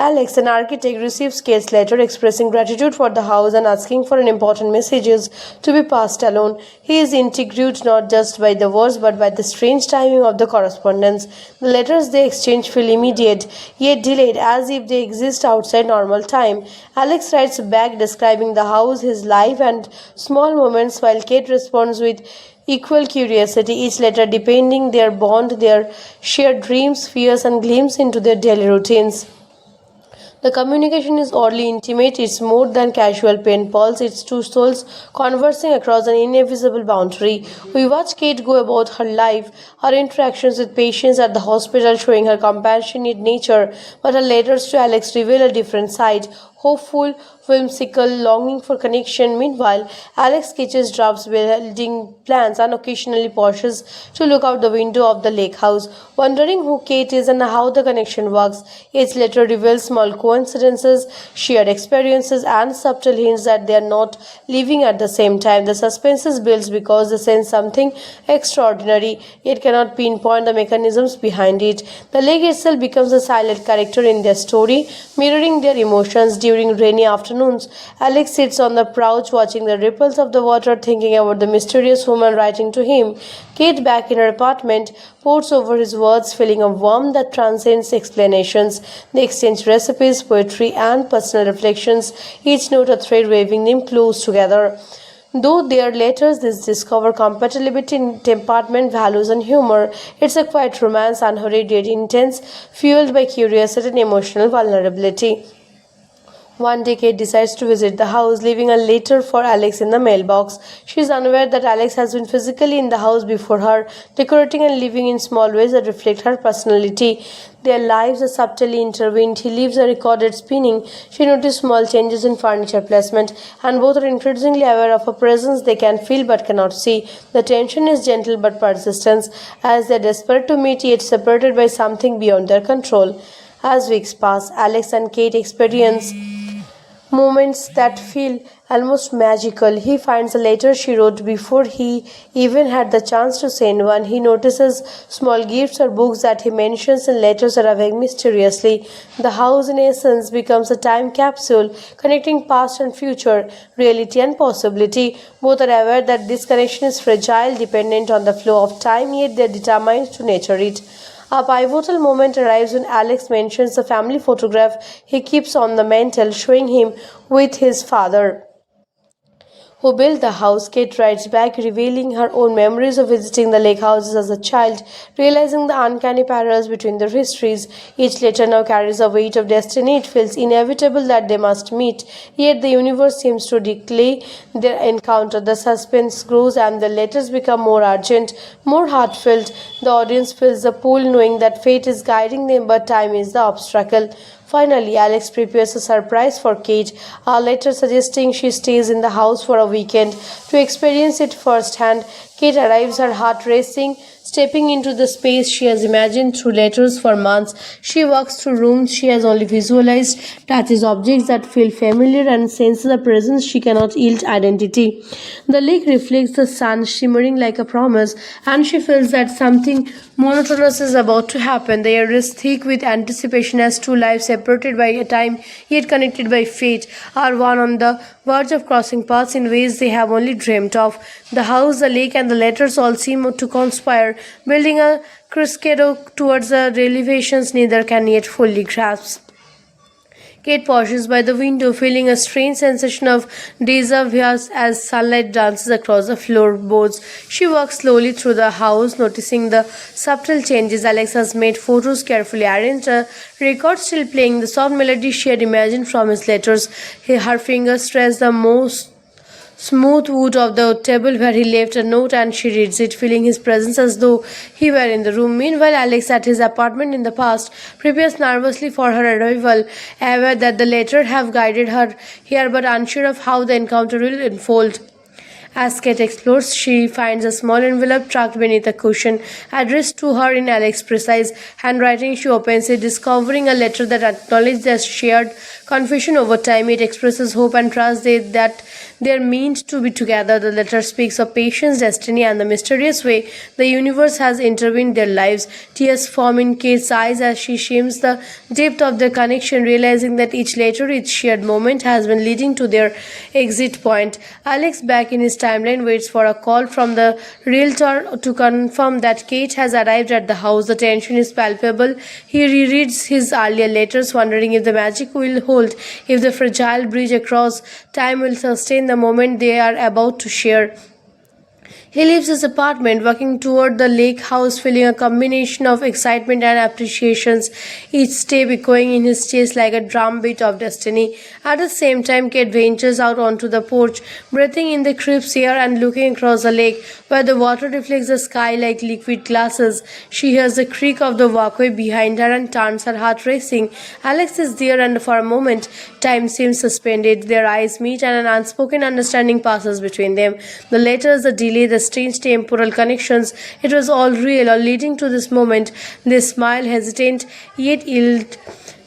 Alex, an architect, receives Kate's letter expressing gratitude for the house and asking for an important messages to be passed alone. He is intrigued not just by the words but by the strange timing of the correspondence. The letters they exchange feel immediate, yet delayed, as if they exist outside normal time. Alex writes back describing the house, his life, and small moments, while Kate responds with equal curiosity, each letter depending their bond, their shared dreams, fears, and glimpses into their daily routines. The communication is oddly intimate, it's more than casual pen pals, it's two souls conversing across an invisible boundary. We watch Kate go about her life, her interactions with patients at the hospital showing her compassionate nature, but her letters to Alex reveal a different side, hopeful, whimsical, longing for connection. Meanwhile, Alex sketches drafts building plans and occasionally pauses to look out the window of the lake house, wondering who Kate is and how the connection works. Each letter reveals small coincidences, shared experiences, and subtle hints that they are not living at the same time. The suspense is built because they sense something extraordinary, yet cannot pinpoint the mechanisms behind it. The lake itself becomes a silent character in their story, mirroring their emotions. During rainy afternoons, Alex sits on the couch watching the ripples of the water, thinking about the mysterious woman writing to him. Kate, back in her apartment, pours over his words, feeling a warmth that transcends explanations. They exchange recipes, poetry, and personal reflections, each note a thread weaving them close together. Though their letters discover compatibility in temperament, values, and humor, it's a quiet romance, unhurried yet intense, fueled by curiosity and emotional vulnerability. One day, Kate decides to visit the house, leaving a letter for Alex in the mailbox. She is unaware that Alex has been physically in the house before her, decorating and living in small ways that reflect her personality. Their lives are subtly intertwined. He leaves a recorded spinning. She notices small changes in furniture placement, and both are increasingly aware of a presence they can feel but cannot see. The tension is gentle but persistent, as they are desperate to meet yet separated by something beyond their control. As weeks pass, Alex and Kate experience moments that feel almost magical. He finds a letter she wrote before he even had the chance to send one. He notices small gifts or books that he mentions in letters arriving mysteriously. The house, in essence, becomes a time capsule connecting past and future, reality and possibility. Both are aware that this connection is fragile, dependent on the flow of time, yet they are determined to nurture it. A pivotal moment arrives when Alex mentions the family photograph he keeps on the mantel, showing him with his father, who built the house. Kate writes back, revealing her own memories of visiting the lake houses as a child, realizing the uncanny parallels between their histories. Each letter now carries a weight of destiny. It feels inevitable that they must meet, yet the universe seems to declare their encounter. The suspense grows and the letters become more urgent, more heartfelt. The audience feels the pull, knowing that fate is guiding them, but time is the obstacle. Finally, Alex prepares a surprise for Kate, a letter suggesting she stays in the house for a weekend to experience it firsthand. Kate arrives, her heart racing, stepping into the space she has imagined through letters for months. She walks through rooms she has only visualized, touches objects that feel familiar, and senses a presence she cannot yield identity. The lake reflects the sun, shimmering like a promise, and she feels that something monotonous is about to happen. The air is thick with anticipation as two lives separated by a time yet connected by fate are one on the verge of crossing paths in ways they have only dreamt of. The house, the lake, and the letters all seem to conspire, building a crescendo towards the revelations neither can yet fully grasp. Kate pauses by the window, feeling a strange sensation of déjà vu as sunlight dances across the floorboards. She walks slowly through the house, noticing the subtle changes. Alex has made photos carefully arranged, a record still playing the soft melody she had imagined from his letters. Her fingers trace the most smooth wood of the table where he left a note, and she reads it, feeling his presence as though he were in the room. Meanwhile, Alex, at his apartment in the past, prepares nervously for her arrival, aware that the letter have guided her here but unsure of how the encounter will unfold. As Kate explores, she finds a small envelope tucked beneath a cushion, addressed to her in Alex's precise handwriting. She opens it, discovering a letter that acknowledges their shared confession over time. It expresses hope and trust that they're meant to be together. The letter speaks of patience, destiny, and the mysterious way the universe has intervened in their lives. Tears form in Kate's eyes as she shames the depth of their connection, realizing that each letter, each shared moment has been leading to their exit point. Alex, back in his timeline, waits for a call from the realtor to confirm that Kate has arrived at the house. The tension is palpable. He rereads his earlier letters, wondering if the magic will hold, if the fragile bridge across time will sustain the moment they are about to share. He leaves his apartment, walking toward the lake house, feeling a combination of excitement and appreciations, each step echoing in his chest like a drumbeat of destiny. At the same time, Kate ventures out onto the porch, breathing in the crisp air and looking across the lake, where the water reflects the sky like liquid glasses. She hears the creak of the walkway behind her and turns, her heart racing. Alex is there, and for a moment, time seems suspended. Their eyes meet, and an unspoken understanding passes between them. The letters, the delay, the strange temporal connections, it was all real, all leading to this moment. They smile, hesitant, yet yield,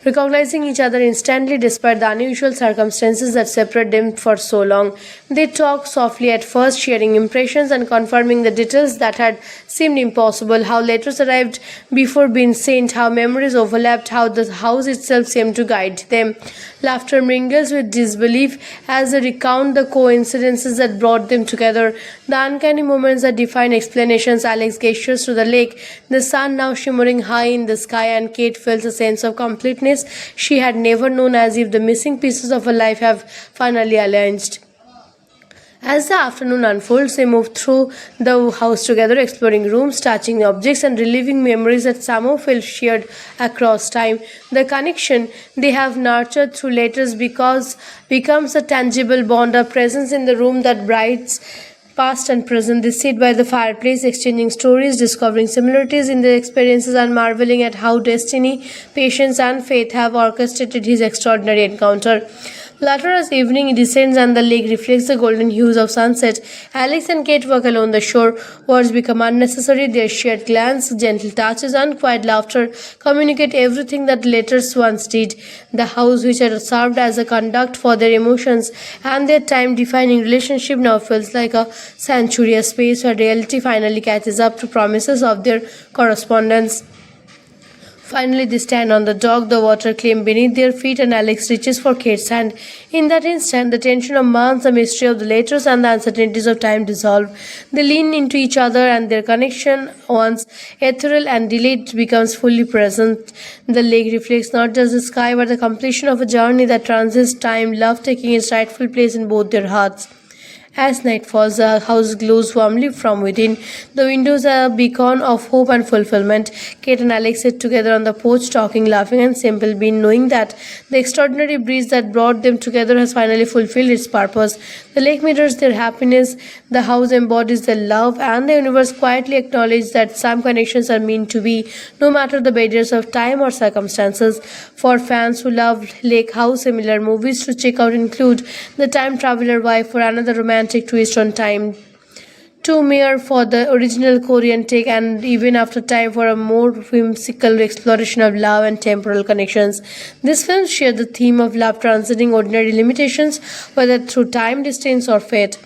recognizing each other instantly despite the unusual circumstances that separate them for so long. They talk softly at first, sharing impressions and confirming the details that had seemed impossible, how letters arrived before being sent, how memories overlapped, how the house itself seemed to guide them. Laughter mingles with disbelief as they recount the coincidences that brought them together, the uncanny moments that define explanations. Alex gestures to the lake, the sun now shimmering high in the sky, and Kate feels a sense of completeness she had never known, as if the missing pieces of her life have finally aligned. As the afternoon unfolds, they move through the house together, exploring rooms, touching objects, and reliving memories that somehow feel shared across time. The connection they have nurtured through letters becomes a tangible bond, a presence in the room that brights past and present. They sit by the fireplace, exchanging stories, discovering similarities in their experiences, and marveling at how destiny, patience, and faith have orchestrated his extraordinary encounter. Later, as evening descends and the lake reflects the golden hues of sunset, Alex and Kate walk along the shore. Words become unnecessary. Their shared glance, gentle touches, and quiet laughter communicate everything that letters once did. The house, which had served as a conduct for their emotions and their time-defining relationship, now feels like a sanctuary, a space where reality finally catches up to promises of their correspondence. Finally, they stand on the dock, the water clean beneath their feet, and Alex reaches for Kate's hand. In that instant, the tension of months, the mystery of the letters, and the uncertainties of time dissolve. They lean into each other, and their connection, once ethereal and delayed, becomes fully present. The lake reflects not just the sky, but the completion of a journey that transcends time, love taking its rightful place in both their hearts. As night falls, the house glows warmly from within. The windows are a beacon of hope and fulfillment. Kate and Alex sit together on the porch, talking, laughing, and simple being, knowing that the extraordinary breeze that brought them together has finally fulfilled its purpose. The lake mirrors their happiness, the house embodies their love, and the universe quietly acknowledges that some connections are meant to be, no matter the barriers of time or circumstances. For fans who love Lake House, similar movies to check out include The Time Traveler Wife, for another romantic twist on time, Two Mere for the original Korean take, and Even After Time for a more whimsical exploration of love and temporal connections. These films share the theme of love transcending ordinary limitations, whether through time, distance, or fate.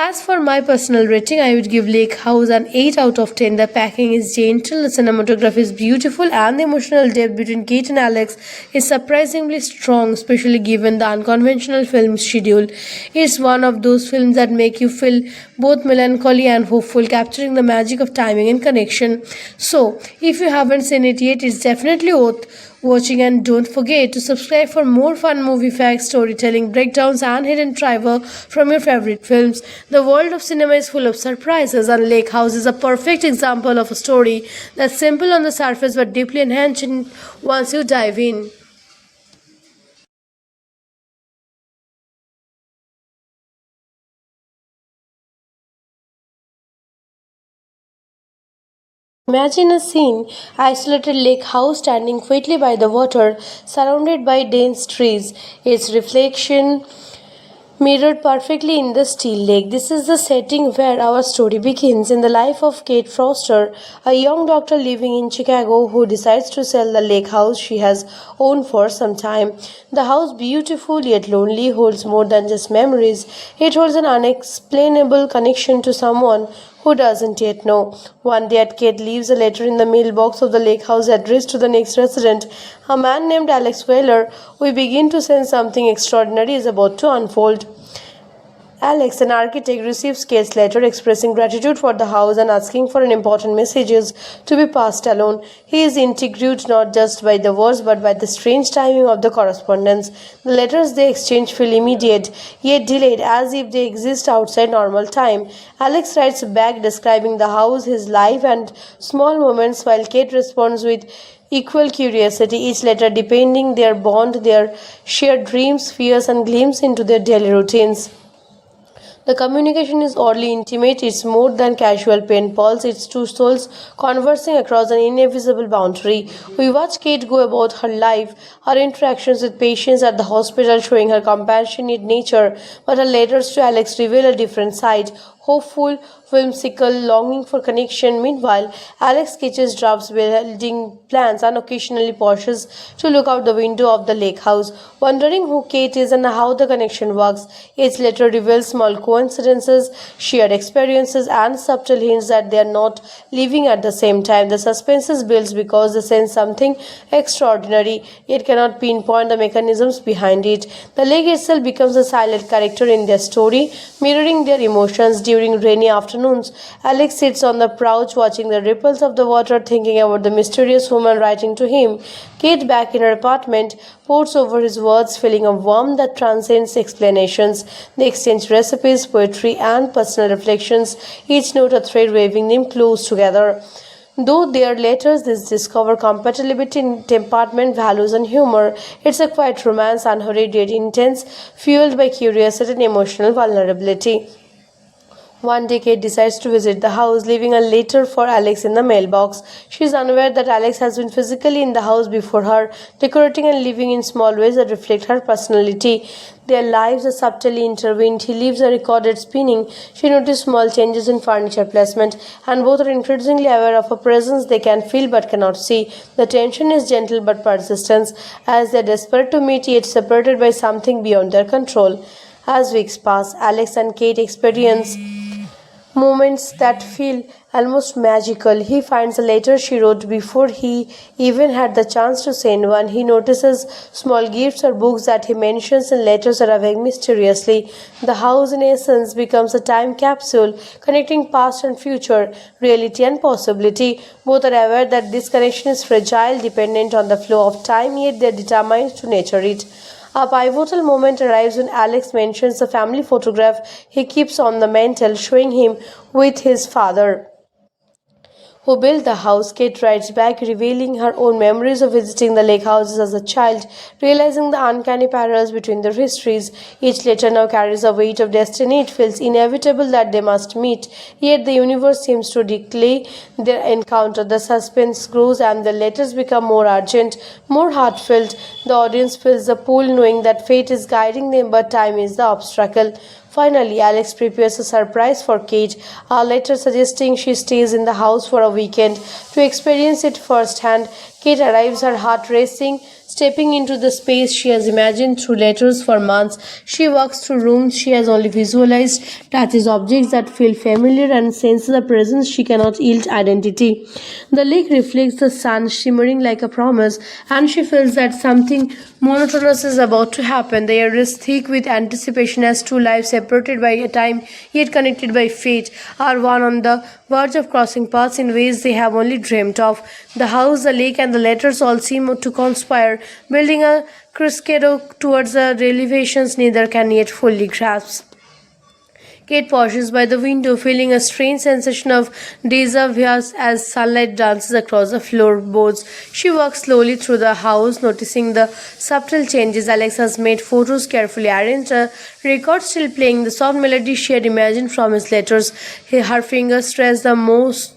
As for my personal rating, I would give Lake House an 8 out of 10. The packing is gentle, the cinematography is beautiful, and the emotional depth between Kate and Alex is surprisingly strong, especially given the unconventional film schedule. It's one of those films that make you feel both melancholy and hopeful, capturing the magic of timing and connection. So, if you haven't seen it yet, it's definitely worth watching, and don't forget to subscribe for more fun movie facts, storytelling, breakdowns, and hidden trivia from your favorite films. The world of cinema is full of surprises, and Lake House is a perfect example of a story that's simple on the surface but deeply enhancing once you dive in. Imagine a scene, isolated lake house standing quietly by the water, surrounded by dense trees. Its reflection mirrored perfectly in the steel lake. This is the setting where our story begins in the life of Kate Foster, a young doctor living in Chicago who decides to sell the lake house she has owned for some time. The house, beautiful yet lonely, holds more than just memories. It holds an unexplainable connection to someone who doesn't yet know. One day, Kate leaves a letter in the mailbox of the lake house addressed to the next resident, a man named Alex Wheeler. We begin to sense something extraordinary is about to unfold. Alex, an architect, receives Kate's letter expressing gratitude for the house and asking for an important messages to be passed along. He is intrigued not just by the words but by the strange timing of the correspondence. The letters they exchange feel immediate, yet delayed, as if they exist outside normal time. Alex writes back describing the house, his life, and small moments, while Kate responds with equal curiosity, each letter depending their bond, their shared dreams, fears, and glimpses into their daily routines. The communication is oddly intimate, it's more than casual pen pals, it's two souls conversing across an invisible boundary. We watch Kate go about her life, her interactions with patients at the hospital showing her compassionate nature, but her letters to Alex reveal a different side, hopeful, whimsical, longing for connection. Meanwhile, Alex sketches drafts, building plans, and occasionally pauses to look out the window of the lake house, wondering who Kate is and how the connection works. Each letter reveals small coincidences, shared experiences, and subtle hints that they are not living at the same time. The suspense is built because they sense something extraordinary, yet cannot pinpoint the mechanisms behind it. The lake itself becomes a silent character in their story, mirroring their emotions. During rainy afternoons, Alex sits on the porch watching the ripples of the water, thinking about the mysterious woman writing to him. Kate, back in her apartment, pours over his words, feeling a warmth that transcends explanations. They exchange recipes, poetry, and personal reflections, each note a thread weaving them close together. Though their letters discover compatibility in temperament, values, and humor, it's a quiet romance, unhurried yet intense, fueled by curiosity and emotional vulnerability. One day, Kate decides to visit the house, leaving a letter for Alex in the mailbox. She is unaware that Alex has been physically in the house before her, decorating and living in small ways that reflect her personality. Their lives are subtly intertwined. He leaves a recorded spinning. She notices small changes in furniture placement, and both are increasingly aware of a presence they can feel but cannot see. The tension is gentle but persistent, as they are desperate to meet yet separated by something beyond their control. As weeks pass, Alex and Kate experience moments that feel almost magical. He finds a letter she wrote before he even had the chance to send one. He notices small gifts or books that he mentions in letters arriving mysteriously. The house, in essence, becomes a time capsule connecting past and future, reality and possibility. Both are aware that this connection is fragile, dependent on the flow of time, yet they are determined to nurture it. A pivotal moment arrives when Alex mentions the family photograph he keeps on the mantel, showing him with his father, who built the house. Kate writes back, revealing her own memories of visiting the lake houses as a child, realizing the uncanny parallels between their histories. Each letter now carries a weight of destiny. It feels inevitable that they must meet, yet the universe seems to declare their encounter. The suspense grows and the letters become more urgent, more heartfelt. The audience feels the pull, knowing that fate is guiding them, but time is the obstacle. Finally, Alex prepares a surprise for Kate, a letter suggesting she stays in the house for a weekend to experience it firsthand. Kate arrives, her heart racing, stepping into the space she has imagined through letters for months. She walks through rooms she has only visualized, touches objects that feel familiar, and senses a presence she cannot yield identity. The lake reflects the sun, shimmering like a promise, and she feels that something monotonous is about to happen. The air is thick with anticipation as two lives separated by a time yet connected by fate are one on the verge of crossing paths in ways they have only dreamt of. The house, the lake, and the letters all seem to conspire, building a crescendo towards the revelations neither can yet fully grasp. Kate pauses by the window, feeling a strange sensation of deja vu as sunlight dances across the floorboards. She walks slowly through the house, noticing the subtle changes. Alex has made photos carefully arranged, a record still playing the soft melody she had imagined from his letters. Her fingers trace the most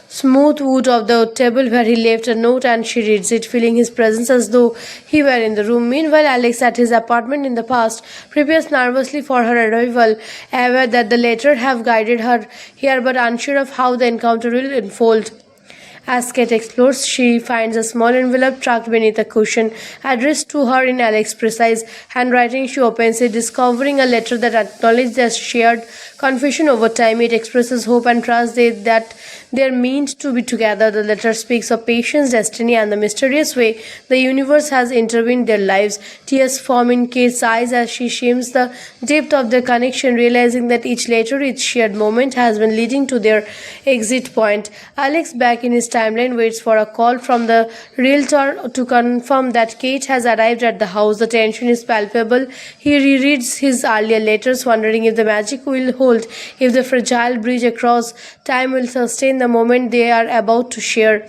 smooth wood of the table where he left a note, and she reads it, feeling his presence as though he were in the room. Meanwhile, Alex at his apartment in the past prepares nervously for her arrival, aware that the letter have guided her here but unsure of how the encounter will unfold. As Kate explores, she finds a small envelope tucked beneath a cushion, addressed to her in Alex's precise handwriting. She opens it, discovering a letter that acknowledges their shared confusion over time. It expresses hope and trust that they're meant to be together. The letter speaks of patience, destiny, and the mysterious way the universe has intervened their lives. Tears form in Kate's eyes as she shims the depth of their connection, realizing that each letter, each shared moment has been leading to their exit point. Alex, back in his timeline, waits for a call from the realtor to confirm that Kate has arrived at the house. The tension is palpable. He rereads his earlier letters, wondering if the magic will hold, if the fragile bridge across time will sustain the moment they are about to share.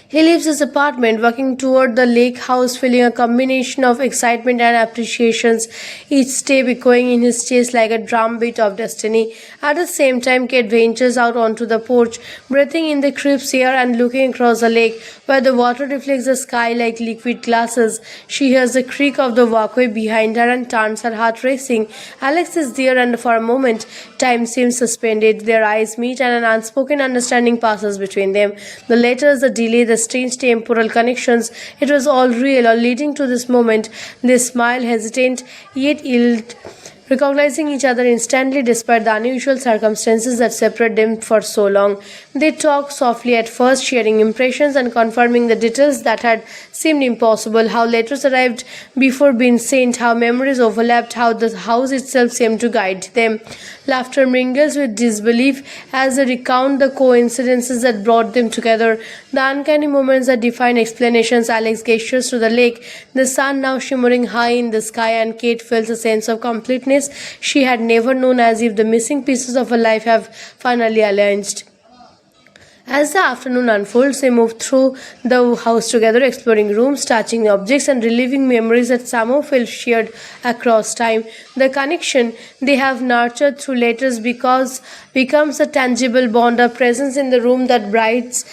He leaves his apartment, walking toward the lake house, feeling a combination of excitement and appreciations, each step echoing in his chest like a drumbeat of destiny. At the same time, Kate ventures out onto the porch, breathing in the crisp air and looking across the lake, where the water reflects the sky like liquid glasses. She hears the creak of the walkway behind her and turns, her heart racing. Alex is there, and for a moment, time seems suspended. Their eyes meet, and an unspoken understanding passes between them. The letters, the delay, the strange temporal connections, it was all real, all leading to this moment. They smile, hesitant, yet yield, recognizing each other instantly despite the unusual circumstances that separate them for so long. They talk softly at first, sharing impressions and confirming the details that had seemed impossible, how letters arrived before being sent, how memories overlapped, how the house itself seemed to guide them. Laughter mingles with disbelief as they recount the coincidences that brought them together, the uncanny moments that define explanations. Alex gestures to the lake, the sun now shimmering high in the sky, and Kate feels a sense of completeness she had never known, as if the missing pieces of her life have finally aligned. As the afternoon unfolds, they move through the house together, exploring rooms, touching objects, and reliving memories that somehow feel shared across time. The connection they have nurtured through letters becomes a tangible bond, a presence in the room that brights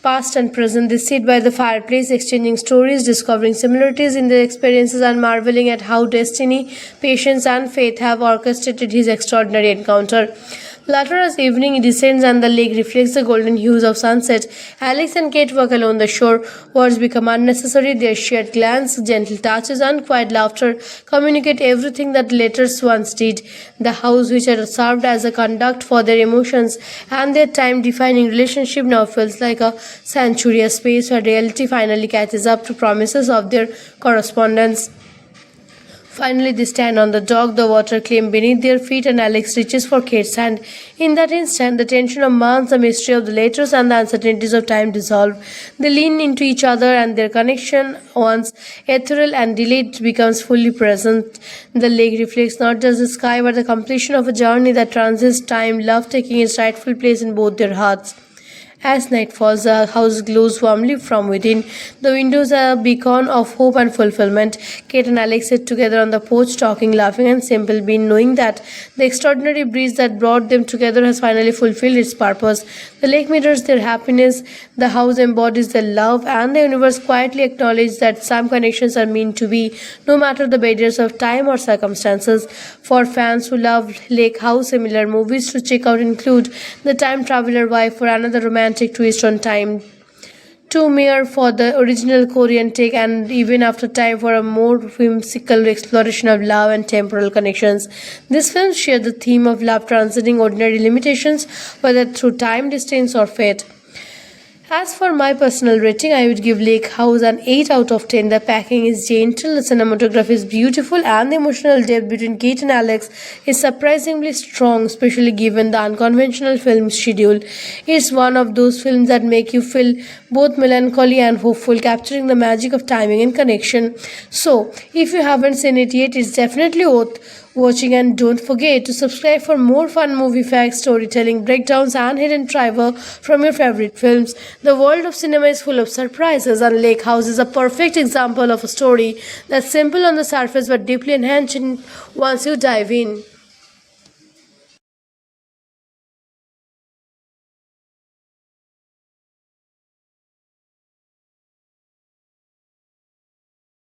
past and present. They sit by the fireplace, exchanging stories, discovering similarities in their experiences, and marveling at how destiny, patience, and faith have orchestrated his extraordinary encounter. Later, as evening descends and the lake reflects the golden hues of sunset, Alex and Kate walk along the shore. Words become unnecessary. Their shared glance, gentle touches, and quiet laughter communicate everything that letters once did. The house, which had served as a conduct for their emotions and their time-defining relationship, now feels like a sanctuary, a space where reality finally catches up to promises of their correspondence. Finally, they stand on the dock, the water claim beneath their feet, and Alex reaches for Kate's hand. In that instant, the tension of months, the mystery of the letters, and the uncertainties of time dissolve. They lean into each other, and their connection, once ethereal and delayed, becomes fully present. The lake reflects not just the sky, but the completion of a journey that transcends time, love taking its rightful place in both their hearts. As night falls, the house glows warmly from within. The windows are a beacon of hope and fulfillment. Kate and Alex sit together on the porch, talking, laughing, and simple being, knowing that the extraordinary breeze that brought them together has finally fulfilled its purpose. The lake mirrors their happiness, the house embodies their love, and the universe quietly acknowledges that some connections are meant to be, no matter the barriers of time or circumstances. For fans who love Lake House, similar movies to check out include The Time Traveler Wife, for another romantic twist on time, Two Mere for the original Korean take, and Even After Time for a more whimsical exploration of love and temporal connections. These films share the theme of love transcending ordinary limitations, whether through time, distance, or fate. As for my personal rating, I would give Lake House an 8 out of 10. The packing is gentle, the cinematography is beautiful, and the emotional depth between Kate and Alex is surprisingly strong, especially given the unconventional film schedule. It's one of those films that make you feel both melancholy and hopeful, capturing the magic of timing and connection. So, if you haven't seen it yet, it's definitely worth watching, and don't forget to subscribe for more fun movie facts, storytelling, breakdowns, and hidden trivia from your favorite films. The world of cinema is full of surprises, and Lake House is a perfect example of a story that's simple on the surface but deeply enhancing once you dive in.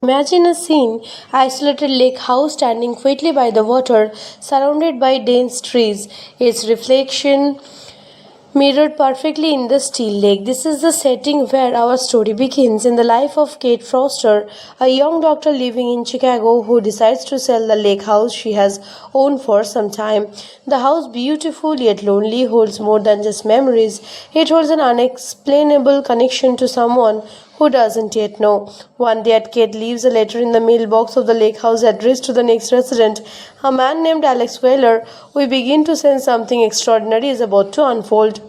Imagine a scene, isolated lake house standing quietly by the water, surrounded by dense trees, its reflection mirrored perfectly in the still lake. This is the setting where our story begins in the life of Kate Foster, a young doctor living in Chicago who decides to sell the lake house she has owned for some time. The house, beautiful yet lonely, holds more than just memories. It holds an unexplainable connection to someone who doesn't yet know. One day, Kate leaves a letter in the mailbox of the lake house addressed to the next resident, a man named Alex Wheeler. We begin to sense something extraordinary is about to unfold.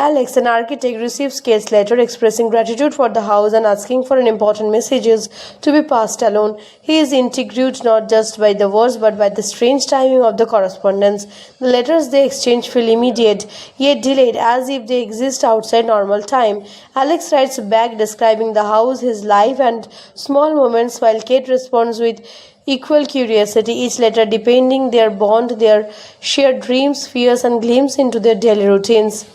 Alex, an architect, receives Kate's letter expressing gratitude for the house and asking for an important messages to be passed along. He is intrigued not just by the words but by the strange timing of the correspondence. The letters they exchange feel immediate, yet delayed, as if they exist outside normal time. Alex writes back describing the house, his life, and small moments, while Kate responds with equal curiosity, each letter depending their bond, their shared dreams, fears, and glimpse into their daily routines.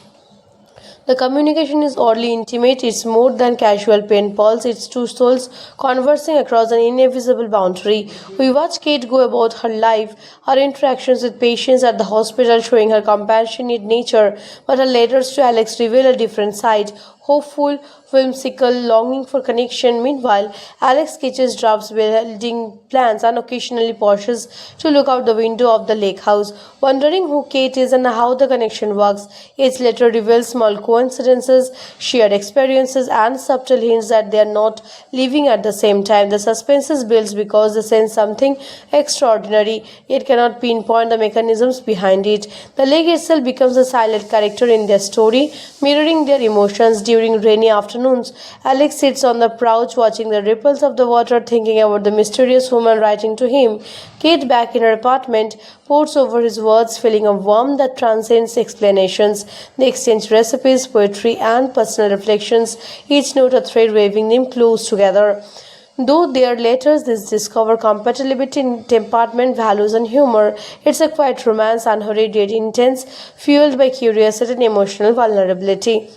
The communication is oddly intimate, it's more than casual pen pals, it's two souls conversing across an invisible boundary. We watch Kate go about her life, her interactions with patients at the hospital showing her compassionate nature, but her letters to Alex reveal a different side, hopeful, whimsical, longing for connection. Meanwhile, Alex sketches drafts, building plans, and occasionally pauses to look out the window of the lake house, wondering who Kate is and how the connection works. Each letter reveals small coincidences, shared experiences, and subtle hints that they are not living at the same time. The suspense builds because they sense something extraordinary, yet cannot pinpoint the mechanisms behind it. The lake itself becomes a silent character in their story, mirroring their emotions. During rainy afternoons, Alex sits on the porch watching the ripples of the water, thinking about the mysterious woman writing to him. Kate, back in her apartment, pours over his words, feeling a warmth that transcends explanations. They exchange recipes, poetry, and personal reflections, each note a thread weaving them close together. Though their letters discover compatibility in temperament, values, and humor, it's a quiet romance, unhurried yet intense, fueled by curiosity and emotional vulnerability.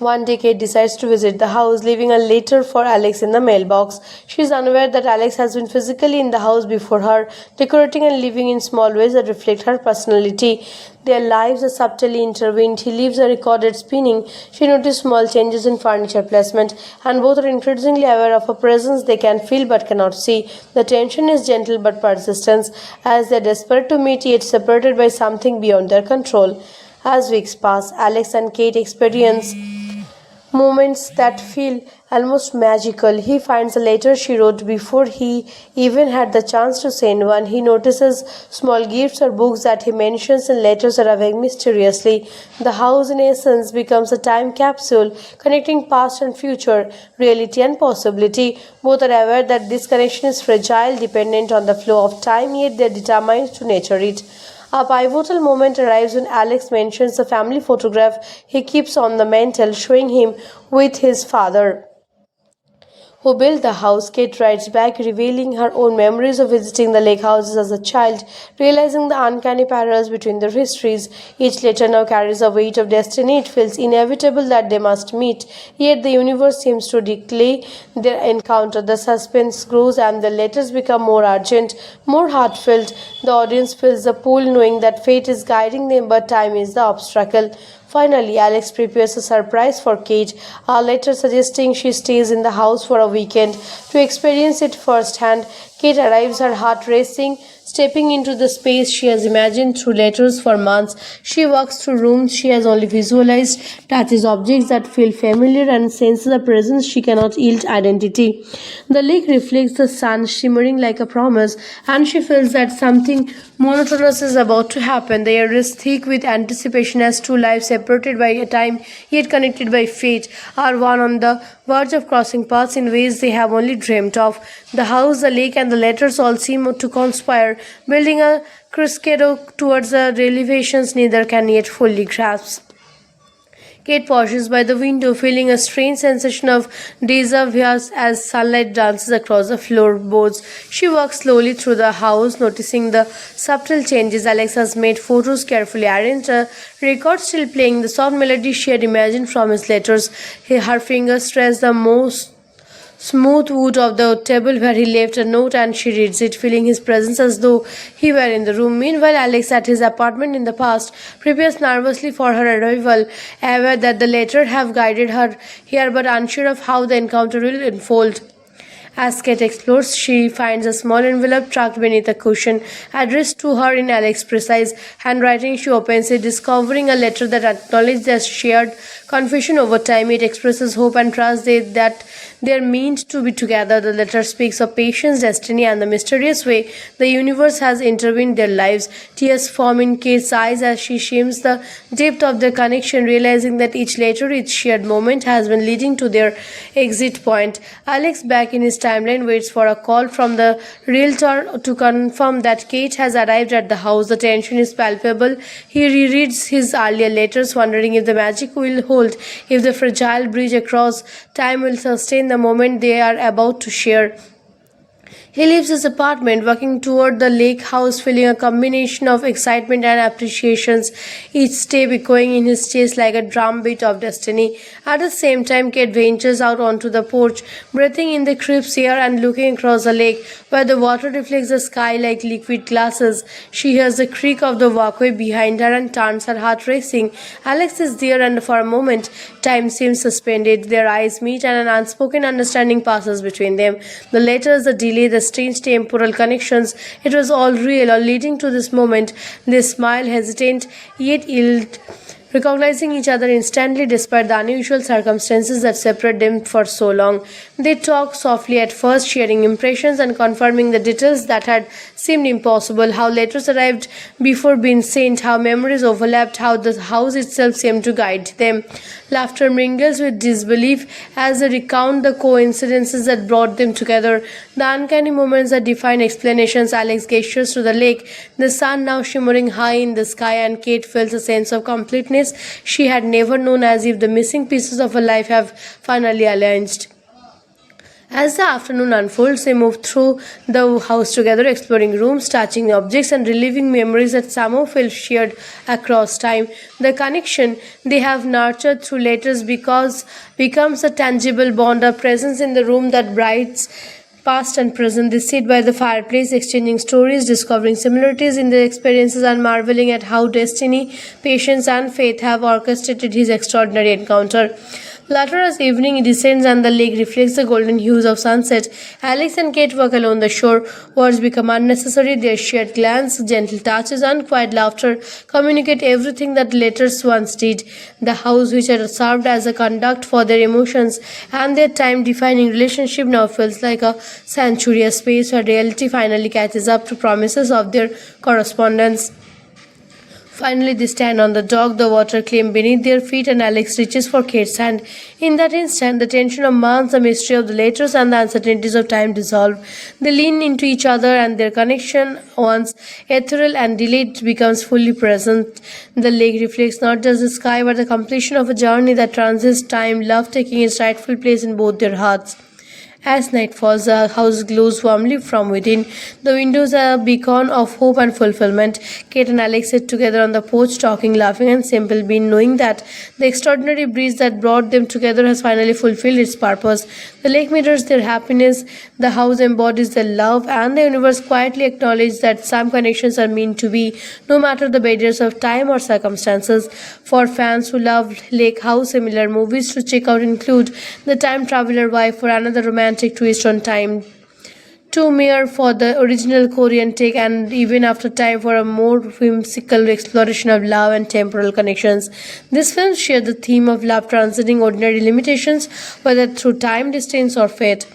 One day, Kate decides to visit the house, leaving a letter for Alex in the mailbox. She is unaware that Alex has been physically in the house before her, decorating and living in small ways that reflect her personality. Their lives are subtly intertwined. He leaves a recorded spinning. She notices small changes in furniture placement, and both are increasingly aware of a presence they can feel but cannot see. The tension is gentle but persistent, as they are desperate to meet yet separated by something beyond their control. As weeks pass, Alex and Kate experience moments that feel almost magical. He finds a letter she wrote before he even had the chance to send one. He notices small gifts or books that he mentions in letters arriving mysteriously. The house, in essence, becomes a time capsule connecting past and future, reality and possibility. Both are aware that this connection is fragile, dependent on the flow of time, yet they are determined to nurture it. A pivotal moment arrives when Alex mentions the family photograph he keeps on the mantel, showing him with his father, who built the house. Kate writes back, revealing her own memories of visiting the lake houses as a child, realizing the uncanny parallels between their histories. Each letter now carries a weight of destiny. It feels inevitable that they must meet, yet the universe seems to declare their encounter. The suspense grows and the letters become more urgent, more heartfelt. The audience feels the pull, knowing that fate is guiding them, but time is the obstacle. Finally, Alex prepares a surprise for Kate, a letter suggesting she stays in the house for a weekend to experience it firsthand. Kate arrives, her heart racing, stepping into the space she has imagined through letters for months. She walks through rooms she has only visualized, touches objects that feel familiar, and senses a presence she cannot yield identity. The lake reflects the sun, shimmering like a promise, and she feels that something monotonous is about to happen. The air is thick with anticipation as two lives separated by a time yet connected by fate are one on the verge of crossing paths in ways they have only dreamt of. The house, the lake, and the letters all seem to conspire, building a crescendo towards the revelations neither can yet fully grasp. Kate pauses by the window, feeling a strange sensation of déjà vu as sunlight dances across the floorboards. She walks slowly through the house, noticing the subtle changes. Alex has made photos carefully arranged, a record still playing the soft melody she had imagined from his letters. Her fingers trace the most smooth wood of the table where he left a note, and she reads it, feeling his presence as though he were in the room. Meanwhile, Alex, at his apartment in the past, prepares nervously for her arrival, aware that the letter have guided her here but unsure of how the encounter will unfold. As Kate explores, she finds a small envelope tucked beneath a cushion, addressed to her in Alex's precise handwriting. She opens it, discovering a letter that acknowledges their shared confusion over time. It expresses hope and trust that they're meant to be together. The letter speaks of patience, destiny, and the mysterious way the universe has intervened their lives. Tears form in Kate's eyes as she shims the depth of their connection, realizing that each letter, each shared moment has been leading to their exit point. Alex, back in his timeline, waits for a call from the realtor to confirm that Kate has arrived at the house. The tension is palpable. He rereads his earlier letters, wondering if the magic will hold, if the fragile bridge across time will sustain the moment they are about to share. He leaves his apartment, walking toward the lake house, feeling a combination of excitement and appreciations, each step echoing in his chest like a drumbeat of destiny. At the same time, Kate ventures out onto the porch, breathing in the crisp air and looking across the lake, where the water reflects the sky like liquid glasses. She hears the creak of the walkway behind her and turns, her heart racing. Alex is there, and for a moment, time seems suspended. Their eyes meet, and an unspoken understanding passes between them. The letters, the delay, the strange temporal connections, it was all real, all leading to this moment. They smile, hesitant, yet yield, recognizing each other instantly despite the unusual circumstances that separate them for so long. They talk softly at first, sharing impressions and confirming the details that had seemed impossible, how letters arrived before being sent, how memories overlapped, how the house itself seemed to guide them. Laughter mingles with disbelief as they recount the coincidences that brought them together, the uncanny moments that define explanations. Alex gestures to the lake, the sun now shimmering high in the sky, and Kate feels a sense of completeness she had never known, as if the missing pieces of her life have finally aligned. As the afternoon unfolds, they move through the house together, exploring rooms, touching objects, and reliving memories that somehow feel shared across time. The connection they have nurtured through letters becomes a tangible bond, a presence in the room that brights past and present. They sit by the fireplace, exchanging stories, discovering similarities in their experiences, and marveling at how destiny, patience, and faith have orchestrated his extraordinary encounter. Later, as evening descends and the lake reflects the golden hues of sunset, Alex and Kate walk along the shore. Words become unnecessary. Their shared glance, gentle touches, and quiet laughter communicate everything that letters once did. The house, which had served as a conduct for their emotions and their time-defining relationship, now feels like a sanctuary, a space where reality finally catches up to promises of their correspondence. Finally, they stand on the dock, the water clean beneath their feet, and Alex reaches for Kate's hand. In that instant, the tension of months, the mystery of the letters, and the uncertainties of time dissolve. They lean into each other, and their connection, once ethereal and delayed, becomes fully present. The lake reflects not just the sky, but the completion of a journey that transcends time, love taking its rightful place in both their hearts. As night falls, the house glows warmly from within. The windows are a beacon of hope and fulfillment. Kate and Alex sit together on the porch, talking, laughing, and simple being, knowing that the extraordinary breeze that brought them together has finally fulfilled its purpose. The lake mirrors their happiness, the house embodies their love, and the universe quietly acknowledges that some connections are meant to be, no matter the barriers of time or circumstances. For fans who love Lake House, similar movies to check out include The Time Traveler Wife, for another romantic twist on time, Two Mere for the original Korean take, and Even After Time for a more whimsical exploration of love and temporal connections. These films share the theme of love transcending ordinary limitations, whether through time, distance, or fate.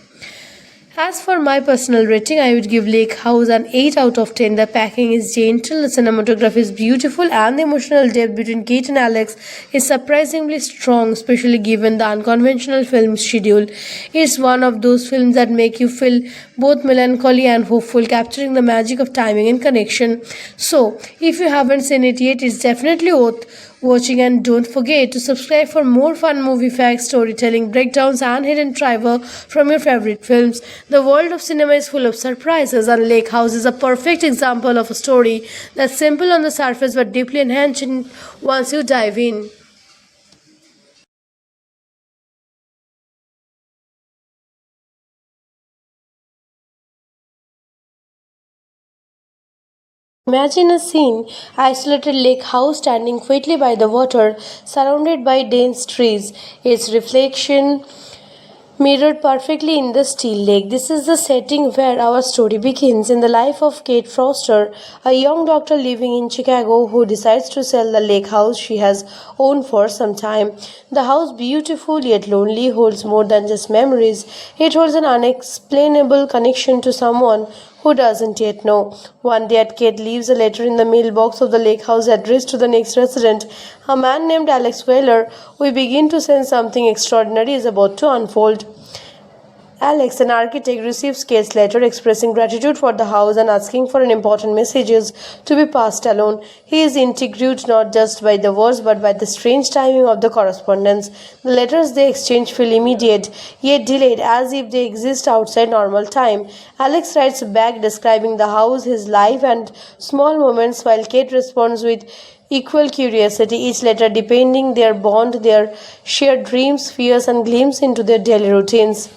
As for my personal rating, I would give Lake House an 8 out of 10. The packing is gentle, the cinematography is beautiful, and the emotional depth between Kate and Alex is surprisingly strong, especially given the unconventional film schedule. It's one of those films that make you feel both melancholy and hopeful, capturing the magic of timing and connection. So, if you haven't seen it yet, it's definitely worth watching, and don't forget to subscribe for more fun movie facts, storytelling, breakdowns, and hidden trivia from your favorite films. The world of cinema is full of surprises, and Lake House is a perfect example of a story that's simple on the surface but deeply enhancing once you dive in. Imagine a scene, isolated lake house standing quietly by the water, surrounded by dense trees, its reflection mirrored perfectly in the still lake. This is the setting where our story begins in the life of Kate Foster, a young doctor living in Chicago who decides to sell the lake house she has owned for some time. The house, beautiful yet lonely, holds more than just memories. It holds an unexplainable connection to someone who doesn't yet know. One day, Kate leaves a letter in the mailbox of the lake house addressed to the next resident, a man named Alex Wheeler. We begin to sense something extraordinary is about to unfold. Alex, an architect, receives Kate's letter expressing gratitude for the house and asking for an important messages to be passed along. He is intrigued not just by the words but by the strange timing of the correspondence. The letters they exchange feel immediate, yet delayed, as if they exist outside normal time. Alex writes back describing the house, his life, and small moments, while Kate responds with equal curiosity, each letter depending their bond, their shared dreams, fears, and glimpses into their daily routines.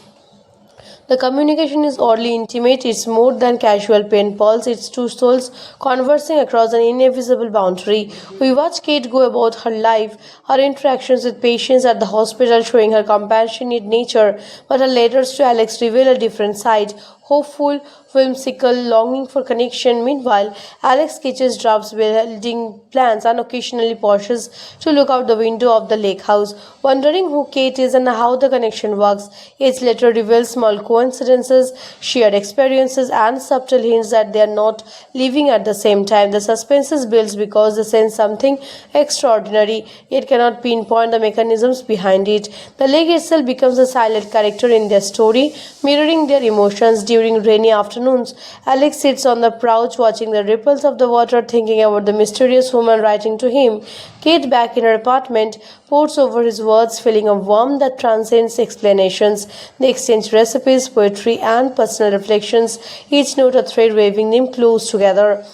The communication is oddly intimate, it's more than casual pen pals, it's two souls conversing across an invisible boundary. We watch Kate go about her life, her interactions with patients at the hospital showing her compassionate nature, but her letters to Alex reveal a different side, hopeful, whimsical, longing for connection. Meanwhile, Alex sketches drafts building plans and occasionally pauses to look out the window of the lake house, wondering who Kate is and how the connection works. Each letter reveals small coincidences, shared experiences, and subtle hints that they are not living at the same time. The suspense is built because they sense something extraordinary, yet cannot pinpoint the mechanisms behind it. The lake itself becomes a silent character in their story, mirroring their emotions. During rainy afternoons, Alex sits on the couch watching the ripples of the water, thinking about the mysterious woman writing to him. Kate, back in her apartment, pours over his words, feeling a warmth that transcends explanations. They exchange recipes, poetry, and personal reflections, each note a thread weaving them close together.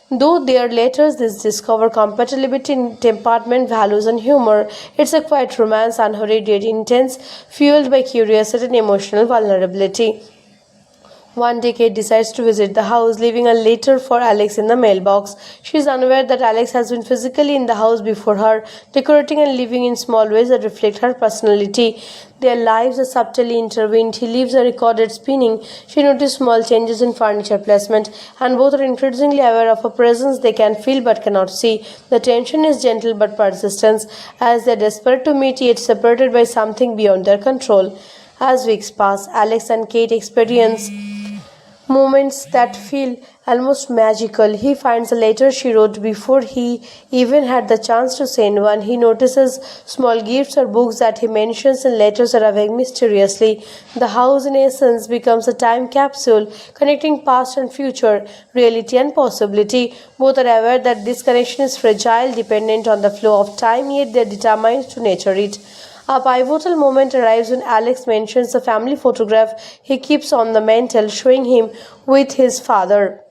Though their letters discover compatibility in temperament, values, and humor, it's a quiet romance, unhurried yet intense, fueled by curiosity and emotional vulnerability. One day, Kate decides to visit the house, leaving a letter for Alex in the mailbox. She is unaware that Alex has been physically in the house before her, decorating and living in small ways that reflect her personality. Their lives are subtly intertwined. He leaves a recorded spinning. She notices small changes in furniture placement, and both are increasingly aware of a presence they can feel but cannot see. The tension is gentle but persistent, as they are desperate to meet yet separated by something beyond their control. As weeks pass, Alex and Kate experience moments that feel almost magical. He finds a letter she wrote before he even had the chance to send one. He notices small gifts or books that he mentions in letters arriving mysteriously. The house, in essence, becomes a time capsule connecting past and future, reality and possibility. Both are aware that this connection is fragile, dependent on the flow of time, yet they are determined to nurture it. A pivotal moment arrives when Alex mentions the family photograph he keeps on the mantel, showing him with his father,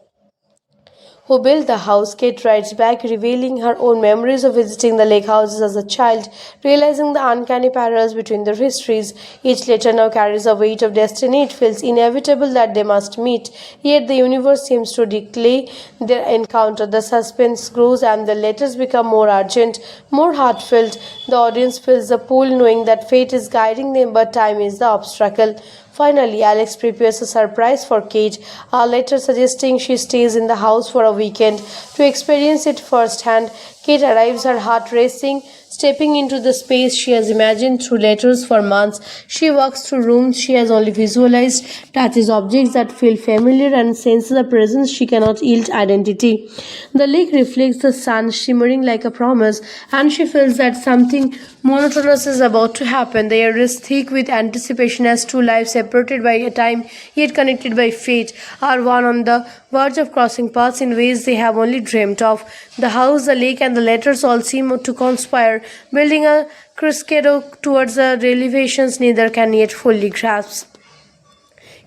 who built the house. Kate writes back, revealing her own memories of visiting the lake houses as a child, realizing the uncanny parallels between their histories. Each letter now carries a weight of destiny. It feels inevitable that they must meet, yet the universe seems to declare their encounter. The suspense grows and the letters become more urgent, more heartfelt. The audience feels the pull, knowing that fate is guiding them, but time is the obstacle. Finally, Alex prepares a surprise for Kate, a letter suggesting she stays in the house for a weekend to experience it firsthand. Kate arrives, her heart racing, stepping into the space she has imagined through letters for months. She walks through rooms she has only visualized, touches objects that feel familiar, and senses a presence she cannot yield identity. The lake reflects the sun, shimmering like a promise, and she feels that something monotonous is about to happen. The air is thick with anticipation as two lives separated by a time yet connected by fate are one on the verge of crossing paths in ways they have only dreamt of. The house, the lake, and the letters all seem to conspire, building a crescendo towards the revelations neither can yet fully grasp.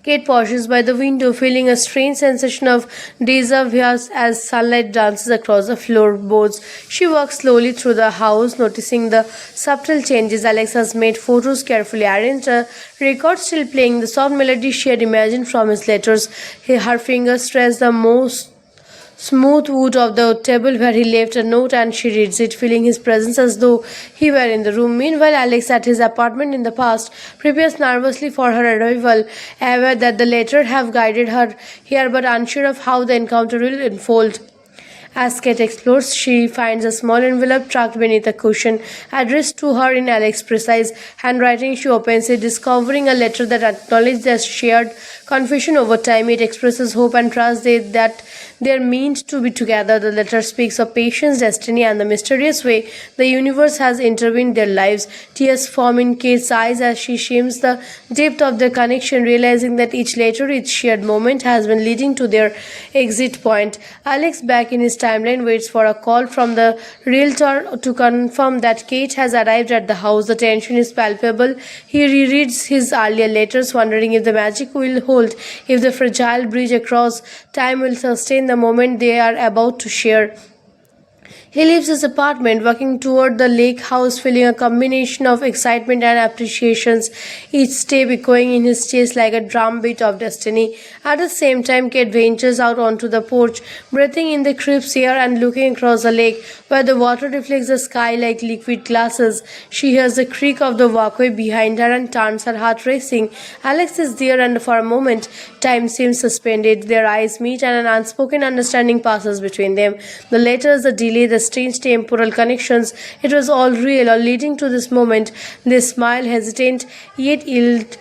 Kate pauses by the window, feeling a strange sensation of déjà vu as sunlight dances across the floorboards. She walks slowly through the house, noticing the subtle changes. Alex has made photos carefully arranged, a record still playing the soft melody she had imagined from his letters. Her fingers trace the most smooth wood of the table where he left a note, and she reads it, feeling his presence as though he were in the room. Meanwhile, Alex, at his apartment in the past, prepares nervously for her arrival, aware that the letter have guided her here but unsure of how the encounter will unfold. As Kate explores, she finds a small envelope tucked beneath a cushion, addressed to her in Alex's precise handwriting. She opens it, discovering a letter that acknowledges their shared confession over time. It expresses hope and trust that they're meant to be together. The letter speaks of patience, destiny, and the mysterious way the universe has intervened in their lives. Tears form in Kate's eyes as she shames the depth of their connection, realizing that each letter, each shared moment has been leading to their exit point. Alex, back in his timeline, waits for a call from the realtor to confirm that Kate has arrived at the house. The tension is palpable. He rereads his earlier letters, wondering if the magic will hold, if the fragile bridge across time will sustain the moment they are about to share. He leaves his apartment, walking toward the lake house, feeling a combination of excitement and appreciations, each step echoing in his chest like a drumbeat of destiny. At the same time, Kate ventures out onto the porch, breathing in the crisp air and looking across the lake, where the water reflects the sky like liquid glasses. She hears the creak of the walkway behind her and turns, her heart racing. Alex is there, and for a moment, time seems suspended. Their eyes meet, and an unspoken understanding passes between them. The letters, the delay, the strange temporal connections, it was all real, all leading to this moment. They smile, hesitant, yet yield,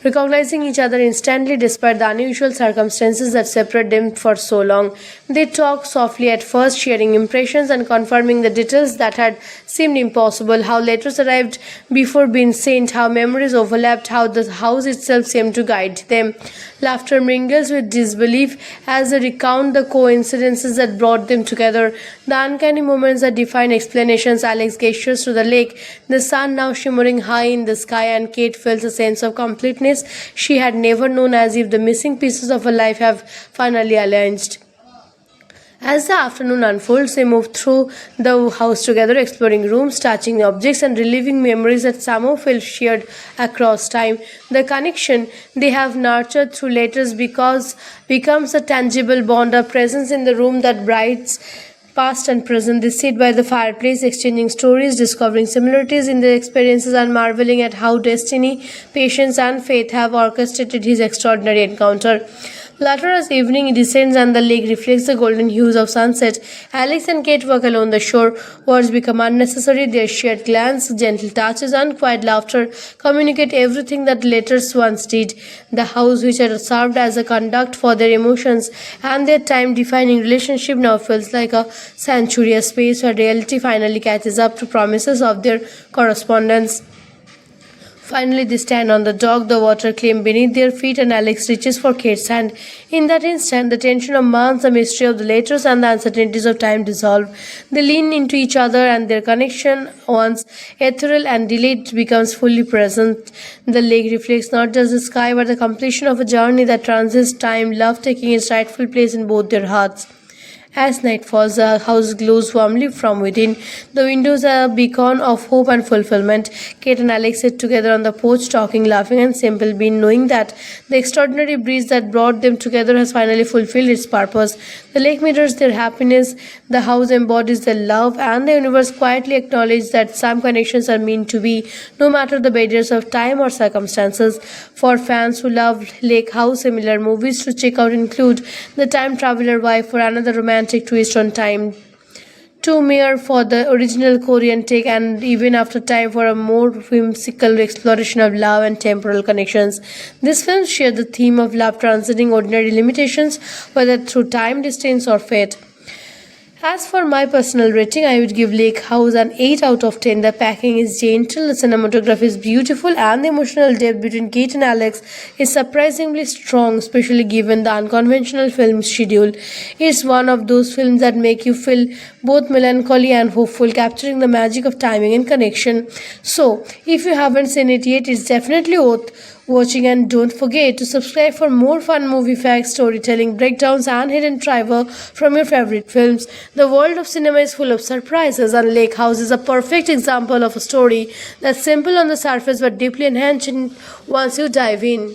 recognizing each other instantly despite the unusual circumstances that separate them for so long. They talk softly at first, sharing impressions and confirming the details that had seemed impossible, how letters arrived before being sent, how memories overlapped, how the house itself seemed to guide them. Laughter mingles with disbelief as they recount the coincidences that brought them together, the uncanny moments that define explanations. Alex gestures to the lake, the sun now shimmering high in the sky, and Kate feels a sense of completeness she had never known, as if the missing pieces of her life have finally aligned. As the afternoon unfolds, they move through the house together, exploring rooms, touching objects, and reliving memories that somehow feel shared across time. The connection they have nurtured through letters becomes a tangible bond, a presence in the room that brights past and present. They sit by the fireplace, exchanging stories, discovering similarities in their experiences, and marveling at how destiny, patience, and faith have orchestrated his extraordinary encounter. Later, as evening descends and the lake reflects the golden hues of sunset, Alex and Kate walk along the shore. Words become unnecessary. Their shared glance, gentle touches, and quiet laughter communicate everything that letters once did. The house, which had served as a conduct for their emotions and their time-defining relationship, now feels like a sanctuary, a space where reality finally catches up to promises of their correspondence. Finally, they stand on the dock, the water clean beneath their feet, and Alex reaches for Kate's hand. In that instant, the tension of months, the mystery of the letters, and the uncertainties of time dissolve. They lean into each other, and their connection, once ethereal and delayed, becomes fully present. The lake reflects not just the sky, but the completion of a journey that transcends time, love taking its rightful place in both their hearts. As night falls, the house glows warmly from within. The windows are a beacon of hope and fulfillment. Kate and Alex sit together on the porch, talking, laughing, and simple being, knowing that the extraordinary breeze that brought them together has finally fulfilled its purpose. The lake mirrors their happiness, the house embodies their love, and the universe quietly acknowledges that some connections are meant to be, no matter the barriers of time or circumstances. For fans who love Lake House, similar movies to check out include The Time Traveler Wife, for another romantic twist on time, Two Mere for the original Korean take, and Even After Time for a more whimsical exploration of love and temporal connections. These films share the theme of love transcending ordinary limitations, whether through time, distance, or fate. As for my personal rating, I would give Lake House an 8 out of 10. The packing is gentle, the cinematography is beautiful, and the emotional depth between Kate and Alex is surprisingly strong, especially given the unconventional film schedule. It's one of those films that make you feel both melancholy and hopeful, capturing the magic of timing and connection. So, if you haven't seen it yet, it's definitely worth watching, and don't forget to subscribe for more fun movie facts, storytelling, breakdowns, and hidden trivia from your favorite films. The world of cinema is full of surprises, and Lake House is a perfect example of a story that's simple on the surface but deeply enhancing once you dive in.